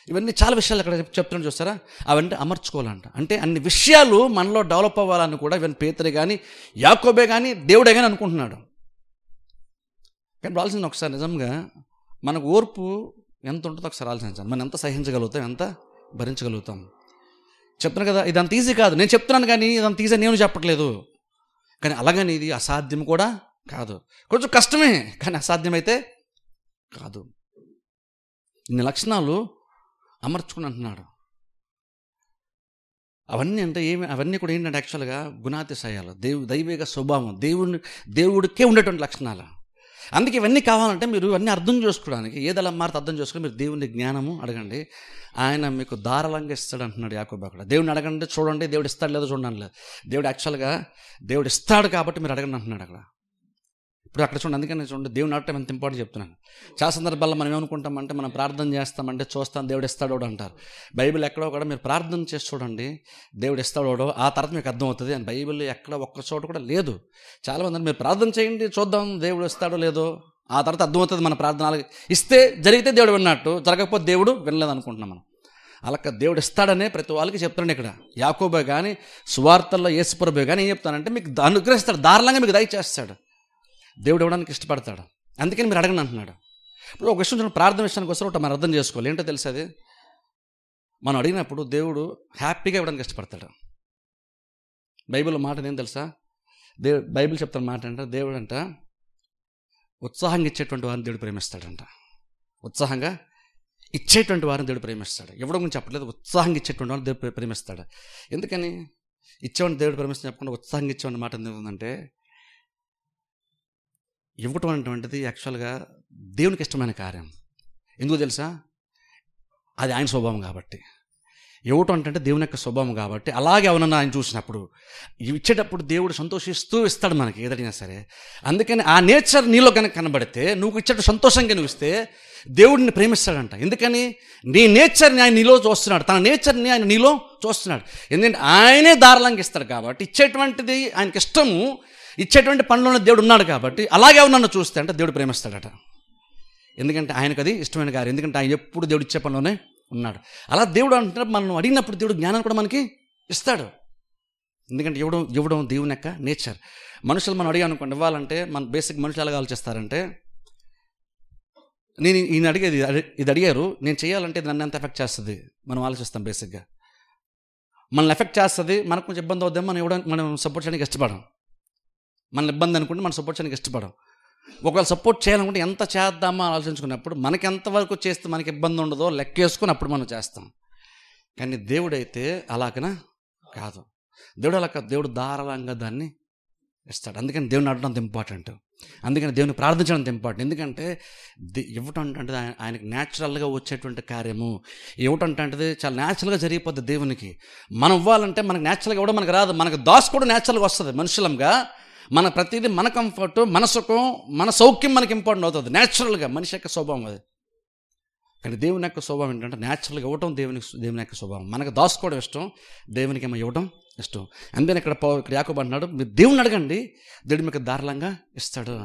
ఇవన్నీ చాలా విషయాలు అక్కడ చెప్తున్నాడు. చూస్తారా, అవన్నీ అమర్చుకోవాలంట. అంటే అన్ని విషయాలు మనలో డెవలప్ అవ్వాలని కూడా ఈవెన్ పేతురే కానీ యాకోబే కానీ దేవుడే కానీ అనుకుంటున్నాడు. కానీ రావాల్సింది ఒకసారి నిజంగా మనకు ఓర్పు ఎంత ఉంటుందో ఒకసారి ఆలోచించాలి. మనం ఎంత సహించగలుగుతాం, ఎంత భరించగలుగుతాం. చెప్తున్నాను కదా, ఇదంత ఈజీ కాదు. నేను చెప్తున్నాను కానీ ఇదంత ఈజీ నేను చెప్పట్లేదు. కానీ అలాగని ఇది అసాధ్యం కూడా కాదు. కొంచెం కష్టమే, కానీ అసాధ్యమైతే కాదు. ఇన్ని లక్షణాలు అమర్చుకుని అంటున్నాడు. అవన్నీ కూడా ఏంటంటే యాక్చువల్గా గుణాతిశయాలు, దైవిక స్వభావం, దేవుడికే ఉండేటువంటి లక్షణాలు. అందుకే ఇవన్నీ కావాలంటే మీరు ఇవన్నీ అర్థం చేసుకోవడానికి ఏదలా మారితే అర్థం చేసుకుని మీరు దేవుని జ్ఞానము అడగండి. ఆయన మీకు ధారాళంగా ఇస్తాడు అంటున్నాడు యాకోబు అక్కడ. దేవుడిని అడగండి, చూడండి దేవుడు ఇస్తాడు లేదో చూడండి లేదు. దేవుడు యాక్చువల్గా దేవుడు ఇస్తాడు కాబట్టి మీరు అడగండి అంటున్నాడు అక్కడ. ఇప్పుడు అక్కడ చూడండి, అందుకని చూడండి దేవుని అడగటం ఎంత ఇంపార్టెంట్ చెప్తున్నాను. చాలా సందర్భాల్లో మనం ఏమనుకుంటామంటే, మనం ప్రార్థన చేస్తామంటే చూస్తాం దేవుడు ఇస్తాడోడు అంటారు. బైబిల్ ఎక్కడో కూడా మీరు ప్రార్థన చేసి చూడండి దేవుడు ఇస్తాడోడో, ఆ తర్వాత మీకు అర్థమవుతుంది అని బైబిల్ ఎక్కడ ఒక్క చోట కూడా లేదు. చాలామంది మీరు ప్రార్థన చేయండి చూద్దాం దేవుడు ఇస్తాడో లేదో, ఆ తర్వాత అర్థమవుతుంది మన ప్రార్థన. ఇస్తే జరిగితే దేవుడు విన్నట్టు, జరగకపోతే దేవుడు వినలేదు అనుకుంటున్నాం మనం. అలా దేవుడు ఇస్తాడనే ప్రతి వాళ్ళకి చెప్తున్నాను. ఇక్కడ యాకోబే కానీ సువార్తల్లో యేసుప్రభువే కానీ ఏం చెప్తానంటే, మీకు అనుగ్రహిస్తాడు, దారుణంగా మీకు దయచేస్తాడు. దేవుడు ఇవ్వడానికి ఇష్టపడతాడు. అందుకని మీరు అడగండి అంటున్నాడు. ఇప్పుడు ఒక విషయం ప్రార్థన విషయానికి వస్తే ఒకటి మనం అర్థం చేసుకోవాలి. ఏంటో తెలుసు, అది మనం అడిగినప్పుడు దేవుడు హ్యాపీగా ఇవ్వడానికి ఇష్టపడతాడు. బైబిల్లో మాట ఏం తెలుసా, బైబిల్ చెప్తున్న మాట అంటే, దేవుడు అంట ఉత్సాహంగా ఇచ్చేటువంటి వారిని దేవుడు ప్రేమిస్తాడంట. ఉత్సాహంగా ఇచ్చేటువంటి వారిని దేవుడు ప్రేమిస్తాడు. ఇవ్వడం గురించి చెప్పట్లేదు, ఉత్సాహంగా ఇచ్చేటువంటి వారిని దేవుడు ప్రేమిస్తాడు. ఎందుకని ఇచ్చేవాడిని దేవుడు ప్రేమిస్తాడు చెప్పకుండా ఉత్సాహంగా ఇచ్చేవాడి మాట ఎందుకంటే, ఇవ్వటం అనేటువంటిది యాక్చువల్గా దేవునికి ఇష్టమైన కార్యం. ఎందుకు తెలుసా, అది ఆయన స్వభావం కాబట్టి. ఇవ్వటం అంటే దేవుని యొక్క స్వభావం కాబట్టి, అలాగే ఎవరన్నా ఆయన చూసినప్పుడు ఇచ్చేటప్పుడు దేవుడు సంతోషిస్తూ ఇస్తాడు మనకి ఏదైనా సరే. అందుకని ఆ నేచర్ నీలో కనుక కనబడితే, నువ్వు ఇచ్చేట సంతోషంగా నువ్వు ఇస్తే దేవుడిని ప్రేమిస్తాడంట. ఎందుకని నీ నేచర్ని ఆయన నీలో చూస్తున్నాడు, తన నేచర్ని ఆయన నీలో చూస్తున్నాడు. ఎందుకంటే ఆయనే దారులంగా ఇస్తాడు కాబట్టి, ఇచ్చేటువంటిది ఆయనకి ఇష్టము, ఇచ్చేటువంటి పనులను దేవుడు ఉన్నాడు కాబట్టి, అలాగే నన్ను చూస్తే అంటే దేవుడు ప్రేమిస్తాడట. ఎందుకంటే ఆయనకు అది ఇష్టమైన కార్యం. ఎందుకంటే ఆయన ఎప్పుడు దేవుడు ఇచ్చే పనిలోనే ఉన్నాడు. అలా దేవుడు అంటే మనం అడిగినప్పుడు దేవుడు జ్ఞానం కూడా మనకి ఇస్తాడు. ఎందుకంటే ఇవ్వడం దేవుని యొక్క నేచర్. మనుషులు మనం అడిగా అనుకోండి ఇవ్వాలంటే, మన బేసిక్ మనుషులు ఎలాగ ఆలోచిస్తారంటే, నేను ఈయన అడిగేది ఇది అడిగారు, నేను చేయాలంటే ఇది నన్ను ఎంత ఎఫెక్ట్ చేస్తుంది మనం ఆలోచిస్తాం. బేసిక్గా మనల్ని ఎఫెక్ట్ చేస్తుంది, మనకు కొంచెం ఇబ్బంది అవుద్దాం, మనం సపోర్ట్ చేయడానికి ఇష్టపడం. మన ఇబ్బంది అనుకుంటే మనం సపోర్ట్ చేయడానికి ఇష్టపడం. ఒకవేళ సపోర్ట్ చేయాలనుకుంటే ఎంత చేద్దామో ఆలోచించుకున్నప్పుడు మనకి ఎంతవరకు చేస్తే మనకి ఇబ్బంది ఉండదో లెక్కేసుకుని అప్పుడు మనం చేస్తాం. కానీ దేవుడైతే అలాగనా కాదు. దేవుడు ధారాళంగా దాన్ని ఇస్తాడు. అందుకని దేవుడిని అడగడం అంత ఇంపార్టెంట్. అందుకని దేవుని ప్రార్థించడం అంత ఇంపార్టెంట్. ఎందుకంటే ఇవ్వటం అంటే ఆయనకి న్యాచురల్గా వచ్చేటువంటి కార్యము. ఇవ్వటం అంటే చాలా న్యాచురల్గా జరిగిపోద్ది దేవునికి. మనం ఇవ్వాలంటే మనకు న్యాచురల్గా ఇవ్వడం మనకు రాదు. మనకు దాసు కూడా న్యాచురల్గా వస్తుంది. మనుషులంగా మన ప్రతిదీ మన కంఫర్ట్, మన సుఖం, మన సౌఖ్యం మనకి ఇంపార్టెంట్ అవుతుంది న్యాచురల్గా. మనిషి యొక్క స్వభావం అది. కానీ దేవుని యొక్క స్వభావం ఏంటంటే న్యాచురల్గా ఇవ్వటం దేవుని యొక్క స్వభావం. మనకు దాసుకోవడం ఇష్టం, దేవునికి ఏమో ఇవ్వడం ఇష్టం. అందుకని ఇక్కడ యాకోబు అంటున్నాడు, మీరు దేవుని అడగండి, దేవుడు మీకు ధారాళంగా ఇస్తాడు.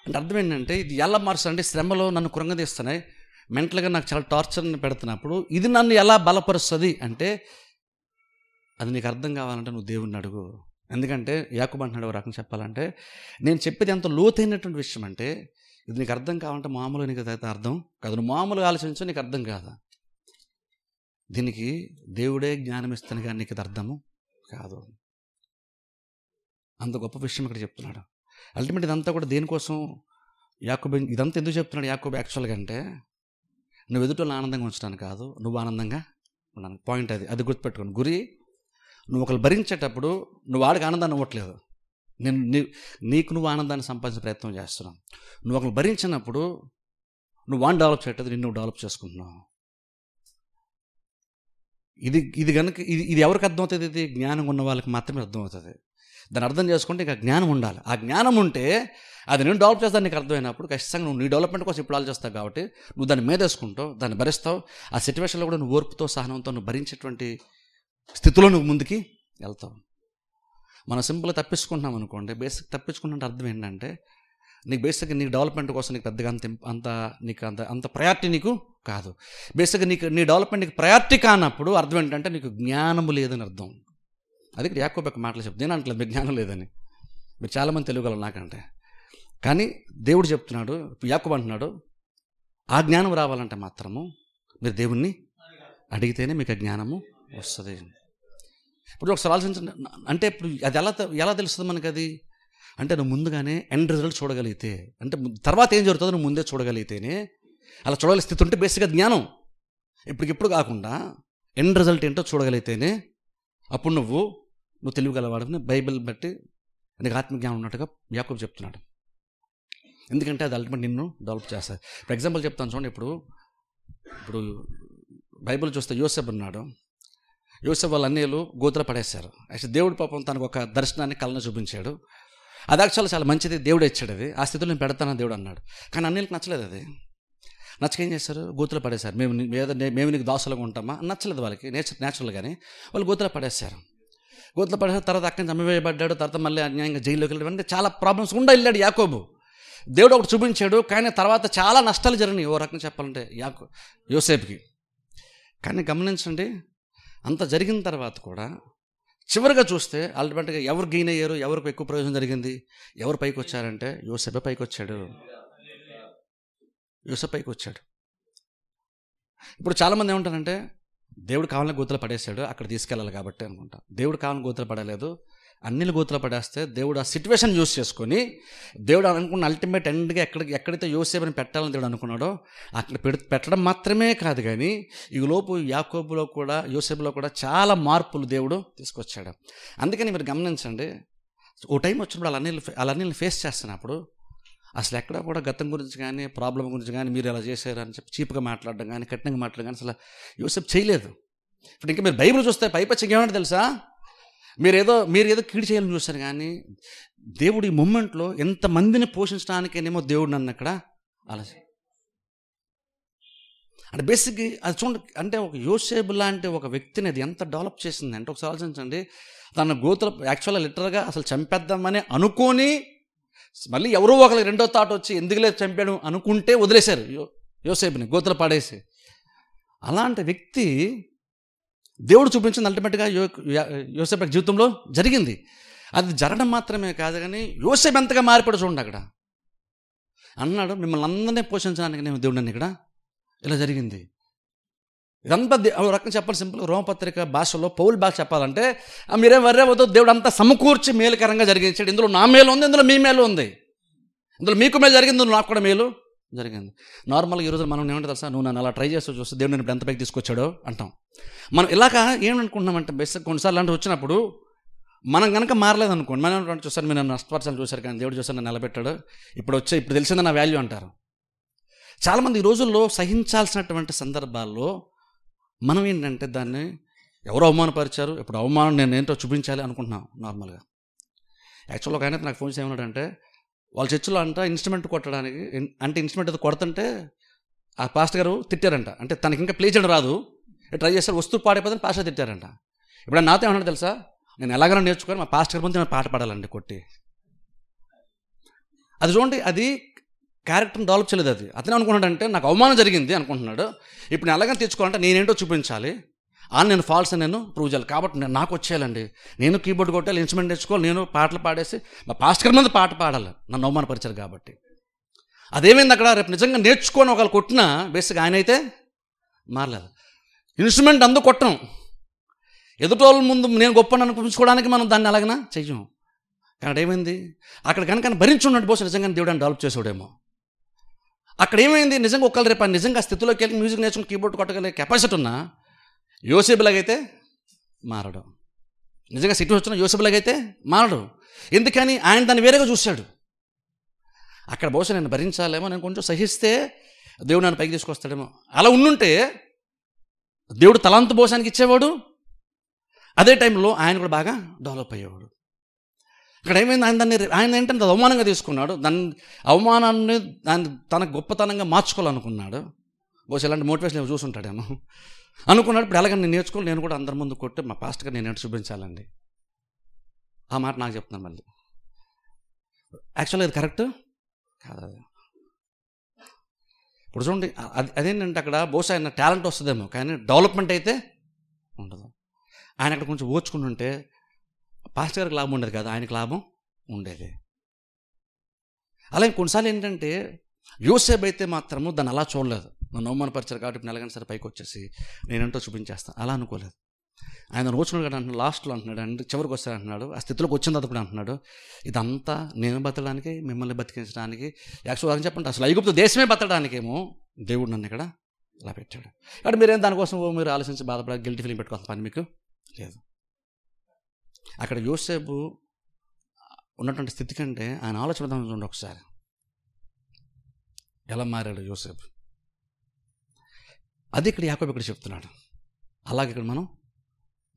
అంటే అర్థం ఏంటంటే ఇది ఎలా మారుస్తుంది? శ్రమలో నన్ను కృంగదీస్తున్నాయి, మెంటల్గా నాకు చాలా టార్చర్ని పెడుతున్నప్పుడు ఇది నన్ను ఎలా బలపరుస్తుంది అంటే అది నీకు అర్థం కావాలంటే నువ్వు దేవుణ్ణి అడుగు. ఎందుకంటే యాకోబు అంటున్నాడు, ఒక రకం చెప్పాలంటే నేను చెప్పేది ఎంత లోతైనటువంటి విషయం అంటే ఇది నీకు అర్థం కావాలంటే మామూలుగా నీకు అర్థం కాదు. నువ్వు మామూలుగా ఆలోచించు, నీకు అర్థం కాదు. దీనికి దేవుడే జ్ఞానం ఇస్తాను కానీ నీకు ఇది అర్థము కాదు. అంత గొప్ప విషయం ఇక్కడ చెప్తున్నాడు. అల్టిమేట్ ఇదంతా కూడా దేనికోసం యాకోబు ఇదంతా ఎందుకు చెప్తున్నాడు యాకోబు యాక్చువల్గా అంటే నువ్వు ఎదుటోళ్ళు ఆనందంగా ఉంచడానికి కాదు, నువ్వు ఆనందంగా ఉన్నాను. పాయింట్ అది గుర్తుపెట్టుకోండి. గురి నువ్వు ఒకరు భరించేటప్పుడు నువ్వు వాడికి ఆనందాన్ని ఇవ్వట్లేదు, నీకు నువ్వు ఆనందాన్ని సంపాదించే ప్రయత్నం చేస్తున్నావు. నువ్వు ఒకరు భరించినప్పుడు నువ్వు వాడిని డెవలప్ చేయట్లేదు, నిన్ను నువ్వు డెవలప్ చేసుకుంటున్నావు. ఇది కనుక ఇది ఎవరికి అర్థమవుతుంది? ఇది జ్ఞానం ఉన్న వాళ్ళకి మాత్రమే అర్థమవుతుంది. దాన్ని అర్థం చేసుకుంటే ఇక జ్ఞానం ఉండాలి. ఆ జ్ఞానం ఉంటే అది నేను డెవలప్ చేస్తాను నీకు అర్థమైనప్పుడు ఖచ్చితంగా నువ్వు నీ డెవలప్మెంట్ కోసం ఇప్పుడు ఆలోచిస్తావు కాబట్టి నువ్వు దాన్ని మీదేసుకుంటావు, దాన్ని భరిస్తావు. ఆ సిచ్యువేషన్లో కూడా నువ్వు ఓర్పుతో సహనంతో నువ్వు భరించేటువంటి స్థితిలో నువ్వు ముందుకి వెళ్తావు. మనం సింపుల్గా తప్పించుకుంటున్నాం అనుకోండి, బేసిక్ తప్పించుకుంటే అర్థం ఏంటంటే నీకు బేసిక్గా నీకు డెవలప్మెంట్ కోసం నీకు పెద్దగా అంత ప్రయారిటీ నీకు కాదు. బేసిక్గా నీ డెవలప్మెంట్ నీకు ప్రయారిటీ కానప్పుడు అర్థం ఏంటంటే నీకు జ్ఞానము లేదని అర్థం. అది ఇక్కడ యాకోబు యొక్క మాటలు చెప్తాను. నేను అంటలేదు మీకు జ్ఞానం లేదని, మీరు చాలామంది తెలియగలరు నాకంటే. కానీ దేవుడు చెప్తున్నాడు, యాకోబు అంటున్నాడు, ఆ జ్ఞానం రావాలంటే మాత్రము మీరు దేవుణ్ణి అడిగితేనే మీకు ఆ జ్ఞానము వస్తుంది. ఇప్పుడు ఒకసారి ఆలోచించండి, అంటే ఇప్పుడు అది ఎలా తెలుస్తుంది మనకి? అది అంటే నువ్వు ముందుగానే ఎండ్ రిజల్ట్ చూడగలిగితే, అంటే తర్వాత ఏం జరుగుతుందో నువ్వు ముందే చూడగలిగితేనే, అలా చూడగలిగే స్థితి ఉంటే బేసిక్గా జ్ఞానం. ఇప్పటికిప్పుడు కాకుండా ఎండ్ రిజల్ట్ ఏంటో చూడగలిగితేనే అప్పుడు నువ్వు తెలియగలవాడిని. బైబిల్ బట్టి నీకు ఆత్మజ్ఞానం ఉన్నట్టుగా యాకోబు చెప్తున్నాడు. ఎందుకంటే అది అల్టిమేట్ నిన్ను డెవలప్ చేస్తుంది. ఫర్ ఎగ్జాంపుల్ చెప్తాను చూడండి. ఇప్పుడు బైబిల్ చూస్తే యోసేపు ఉన్నాడు. యోసేపు వాళ్ళ అన్నయ్యలు గోతులో పడేశారు. యాక్చువల్లీ దేవుడు పాపం తనకు ఒక దర్శనాన్ని కళ్ళను చూపించాడు. అది యాక్చువల్ చాలా మంచిది, దేవుడు ఇచ్చాడు. అది ఆ స్థితిలో నేను పెడతానని దేవుడు అన్నాడు. కానీ అన్నయ్యలకు నచ్చలేదు. అది నచ్చకేం చేశారు? గోతులో పడేశారు. మేము నీకు దాసులుగా ఉంటామా? నచ్చలేదు వాళ్ళకి, న్యాచురల్గానే వాళ్ళు గోతులో పడేశారు. గోతులో పడేసిన తర్వాత అక్కడి నుంచి అమ్మివేయబడ్డాడు. తర్వాత మళ్ళీ అన్యాయంగా జైల్లోకి వెళ్ళడం, చాలా ప్రాబ్లమ్స్ గుండా వెళ్ళాడు యాకోబు. దేవుడు ఒకటి చూపించాడు, కానీ తర్వాత చాలా నష్టాలు జరిగినాయి ఓ రకంగా చెప్పాలంటే యోసేపుకి. కానీ గమనించండి, అంత జరిగిన తర్వాత కూడా చివరిగా చూస్తే అల్టిమేట్గా ఎవరు గెయిన్ అయ్యారు, ఎవరికి ఎక్కువ ప్రయోజనం జరిగింది, ఎవరు పైకి వచ్చారంటే యోసేపే పైకి వచ్చాడు. యోసేపు పైకి వచ్చాడు. ఇప్పుడు చాలామంది ఏమంటారంటే దేవుడు కావాలని గోతులు పడేశాడు, అక్కడ తీసుకెళ్ళాలి కాబట్టి అనుకుంటా. దేవుడు కావాలని గోతులు పడలేదు, అన్ని గోతులు పడేస్తే దేవుడు ఆ సిచ్యువేషన్ యూస్ చేసుకొని దేవుడు అనుకున్న అల్టిమేట్ ఎండ్గా ఎక్కడైతే యోసేపుని పెట్టాలని దేవుడు అనుకున్నాడో అక్కడ పెట్టడం మాత్రమే కాదు, కానీ ఈ లోపు యాకోబులో కూడా యోసేపులో కూడా చాలా మార్పులు దేవుడు తీసుకొచ్చాడు. అందుకని మీరు గమనించండి, ఓ టైం వచ్చినప్పుడు అలన్నీళ్ళు ఫేస్ చేస్తున్నప్పుడు అసలు ఎక్కడ కూడా గతం గురించి కానీ ప్రాబ్లం గురించి కానీ మీరు ఎలా చేశారు అని చెప్పి చీప్గా మాట్లాడడం కానీ కఠినంగా మాట్లాడడం కానీ అసలు యోసేపు చేయలేదు. ఇప్పుడు ఇంకా మీరు బైబిల్ చూస్తే పైపచ్చి ఏమంటే తెలుసా, మీరేదో కీడు చేయాలని చూస్తారు, కానీ దేవుడు ఈ మూమెంట్లో ఎంతమందిని పోషించడానికేనేమో దేవుడు నన్ను అక్కడ అలా అంటే బేసిక్గా అది చూడండి. అంటే ఒక యోసేపు లాంటి ఒక వ్యక్తిని అది ఎంత డెవలప్ చేసింది అంటే ఒకసారి ఆలోచించండి. తన గోతులు యాక్చువల్గా లిటరల్గా అసలు చంపేద్దామని అనుకొని మళ్ళీ ఎవరో ఒకరికి రెండో థాట్ వచ్చి ఎందుకులే చంపాడు అనుకుంటే వదిలేశారు యోసేపుని గోతులు పడేసి. అలాంటి వ్యక్తి దేవుడు చూపించింది అల్టిమేట్గా యోసేపు జీవితంలో జరిగింది. అది జరగడం మాత్రమే కాదు, కానీ యోసేపు ఎంతగా మారిపోయాడు చూడండి. అక్కడ అన్నాడు, మిమ్మల్ని అందరినీ పోషించడానికి నేను దేవుడు నన్ను ఇక్కడ ఇలా జరిగింది. ఇదంతా ఒక రకంగా చెప్పాలి సింపుల్ రోమపత్రిక భాషలో పౌలు భాష చెప్పాలంటే మీరేం వర్రేవద్దు, దేవుడు అంతా సమకూర్చి మేలుకరంగా జరిగించాడు. ఇందులో నా మేలు ఉంది, ఇందులో మీ మేలు ఉంది, ఇందులో మీకు మేలు జరిగింది, ఇందులో నాకు కూడా మేలు జరిగింది. నార్మల్గా ఈరోజు మనం ఏమంటే తెలుసా, నువ్వు నన్ను అలా ట్రై చేస్తూ చూస్తే దేవుడు నేను ఎంత పైకి తీసుకొచ్చాడో అంటాం. మనం ఇలాగా ఏమనుకుంటున్నామంటే బేసిక్ కొన్నిసార్లు అంటే వచ్చినప్పుడు మనం కనుక మారలేదు అనుకోండి, మనం చూసారు, మీరు నన్ను నష్టపరచాలని చూశారు కానీ దేవుడు చూసారు నన్ను నిలబెట్టాడు, ఇప్పుడు తెలిసింది నా వాల్యూ అంటారు. చాలామంది ఈ రోజుల్లో సహించాల్సినటువంటి సందర్భాల్లో మనం ఏంటంటే దాన్ని ఎవరో అవమానపరిచారు, ఇప్పుడు అవమానం నేను ఏంటో చూపించాలి అనుకుంటున్నాం నార్మల్గా. యాక్చువల్గా ఒక ఆయన నాకు ఫోన్ చేయమన్నాడంటే, వాళ్ళ చర్చిలో అంట ఇన్స్ట్రుమెంట్ కొట్టడానికి, అంటే ఇన్స్ట్రుమెంట్ అది కొడుతుంటే ఆ పాస్టర్ గారు తిట్టారంట. అంటే తనకి ఇంకా ప్లే చేయడం రాదు, ట్రై చేస్తారు, వస్తువు పాడైపోతే పాస్టర్ తిట్టారంట. ఇప్పుడు నాతో ఏమన్నా తెలుసా, నేను ఎలాగైనా నేర్చుకొని మా పాస్టర్ గారి ముందు నేను పాట పాడాలండి కొట్టి. అది చూడండి, అది క్యారెక్టర్ని డెవలప్ చేయలేదు. అది అతనే అనుకుంటాడంటే నాకు అవమానం జరిగింది అనుకుంటున్నాడు, ఇప్పుడు నేను ఎలాగైనా తెచ్చుకోవాలంటే నేనేంటో చూపించాలి, నేను ఫాల్స్ అని నేను ప్రూవ్ చేయాలి, కాబట్టి నాకు వచ్చేయాలండి, నేను కీబోర్డ్ కొట్టాలి, ఇన్స్ట్రుమెంట్ తెచ్చుకోవాలి, నేను పాటలు పాడేసి మా పాస్టర్ గారి ముందు పాట పాడాలి, నన్ను అవమానపరిచారు కాబట్టి. అదేమైంది అక్కడ, రేపు నిజంగా నేర్చుకొని ఒకళ్ళు కొట్టినా బేసిక్గా ఆయన అయితే మారలేదు. ఇన్స్ట్రుమెంట్ అందుకు కొట్టం, ఎదుటోళ్ళ ముందు నేను గొప్పని అనిపించుకోవడానికి మనం దాన్ని అలాగనా చెయ్యం. కానీ ఏమైంది అక్కడ కనుక భరించున్నట్టు పోసి నిజంగా దేవుడు అని డెవలప్ చేసాడేమో. అక్కడ ఏమైంది, నిజంగా ఒకళ్ళు రేపు నిజంగా స్థితిలోకి వెళ్ళి మ్యూజిక్ నేర్చుకుని కీబోర్డ్ కొట్టగలిగే కెపాసిటీ ఉన్నా యోసేపులాగైతే మారడు. నిజంగా సిట్యుయేషన్ వచ్చిన యోసేపులాగైతే మారడు. ఎందుకని, ఆయన దాన్ని వేరేగా చూశాడు. అక్కడ బహుశా నేను భరించాలేమో, నేను కొంచెం సహిస్తే దేవుడు నన్ను పైకి తీసుకొస్తాడేమో, అలా ఉండుంటే దేవుడు తలాంతు బోసానికి ఇచ్చేవాడు, అదే టైంలో ఆయన కూడా బాగా డెవలప్ అయ్యేవాడు. ఇక్కడ ఏమైంది, ఆయన ఏంటంటే అవమానంగా తీసుకున్నాడు, దాన్ని అవమానాన్ని దాన్ని తన గొప్పతనంగా మార్చుకోవాలనుకున్నాడు. బహుశా ఇలాంటి మోటివేషన్ చూసుంటాడేమో అనుకున్నాడు. ఇప్పుడు ఎలాగని నేను నేర్చుకోవాలి, నేను కూడా అందరి ముందు కొట్టి మా పాస్టర్ గారు నేను ఏంటో చూపించాలండి. ఆ మాట నాకు చెప్తున్నాను మళ్ళీ. యాక్చువల్గా అది కరెక్ట్ కాదు. అది ఇప్పుడు చూడండి, అదేంటంటే అక్కడ బహుశా ఆయన టాలెంట్ వస్తుందేమో కానీ డెవలప్మెంట్ అయితే ఉండదు. ఆయన అక్కడ కొంచెం ఓర్చుకుని ఉంటే పాస్టర్ గారికి లాభం ఉండేది కాదు, ఆయనకి లాభం ఉండేది. అలాగే కొన్నిసార్లు ఏంటంటే యోసేపు అయితే మాత్రము దాన్ని అలా చూడలేదు, నన్ను అవమానపరిచారు కాబట్టి ఇప్పుడు ఎలాగైనా సరే పైకి వచ్చేసి నేనంటో చూపించేస్తాను అలా అనుకోలేదు. ఆయన ఓర్చుకున్నాడు కదా అంటున్నాడు, లాస్ట్లో అంటున్నాడు, అంటే చివరికి వస్తారు అంటున్నాడు, ఆ స్థితిలోకి వచ్చిన తర్వాత కూడా అంటున్నాడు, ఇదంతా నేను బతకడానికి మిమ్మల్ని బతికించడానికి, యాక్చువల్గా చెప్పండి అసలు ఐగుప్తు దేశమే బతకడానికేమో దేవుడు నన్ను ఇక్కడ ఇలా పెట్టాడు. కాబట్టి మీరేం దానికోసం మీరు ఆలోచించి బాధపడాలి, గిల్టీ ఫీలింగ్ పెట్టుకోవాల్సిన పని మీకు లేదు. అక్కడ యోసేపు ఉన్నటువంటి స్థితి కంటే ఆయన ఆలోచన విధానం చూడండి ఒకసారి, ఎలా మారాడు యోసేపు. అది ఇక్కడ యాకోబు ఇక్కడ చెప్తున్నాడు, అలాగే ఇక్కడ మనం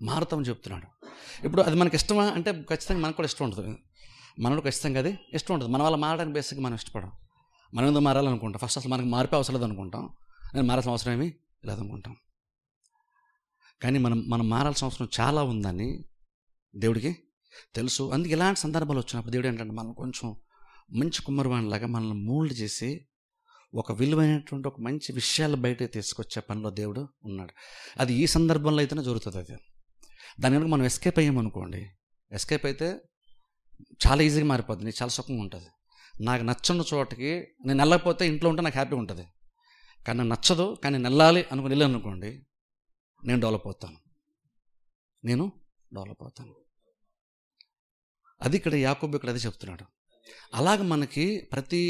మారుతామని చెప్తున్నాడు. ఇప్పుడు అది మనకి ఇష్టమా అంటే ఖచ్చితంగా మనకు కూడా ఇష్టం ఉంటుంది, మనకు ఖచ్చితంగా అది ఇష్టం ఉంటుంది. మన వల్ల మారడానికి బేసిక్గా మనం ఇష్టపడం, మనం ఎందుకు మారాలనుకుంటాం, ఫస్ట్ అసలు మనకు మార్పే అవసరం లేదనుకుంటాం, నేను మారాల్సిన అవసరం ఏమీ లేదనుకుంటాం. కానీ మనం మారాల్సిన అవసరం చాలా ఉందని దేవుడికి తెలుసు. అందుకే ఇలాంటి సందర్భాలు వచ్చినప్పుడు దేవుడు ఏంటంటే మనం కొంచెం మంచి కుమ్మరివాణిలాగా మనల్ని మోల్డ్ చేసి ఒక విలువైనటువంటి ఒక మంచి విషయాలు బయట తీసుకొచ్చే పనిలో దేవుడు ఉన్నాడు. అది ఈ సందర్భంలో అయితేనే జరుగుతుంది. అది దాని కనుక మనం ఎస్కేప్ అయ్యామనుకోండి, ఎస్కేప్ అయితే చాలా ఈజీగా మారిపోతుంది, చాలా సుఖంగా ఉంటుంది. నాకు నచ్చని చోటకి నేను వెళ్ళకపోతే ఇంట్లో ఉంటే నాకు హ్యాపీగా ఉంటుంది, కానీ నాకు నచ్చదు కానీ నేను వెళ్ళాలి అనుకుని వెళ్ళాను అనుకోండి, నేను డెవలప్ అవుతాను. అది ఇక్కడ యాకోబు ఇక్కడ అదే చెప్తున్నాడు. అలాగ మనకి ప్రతి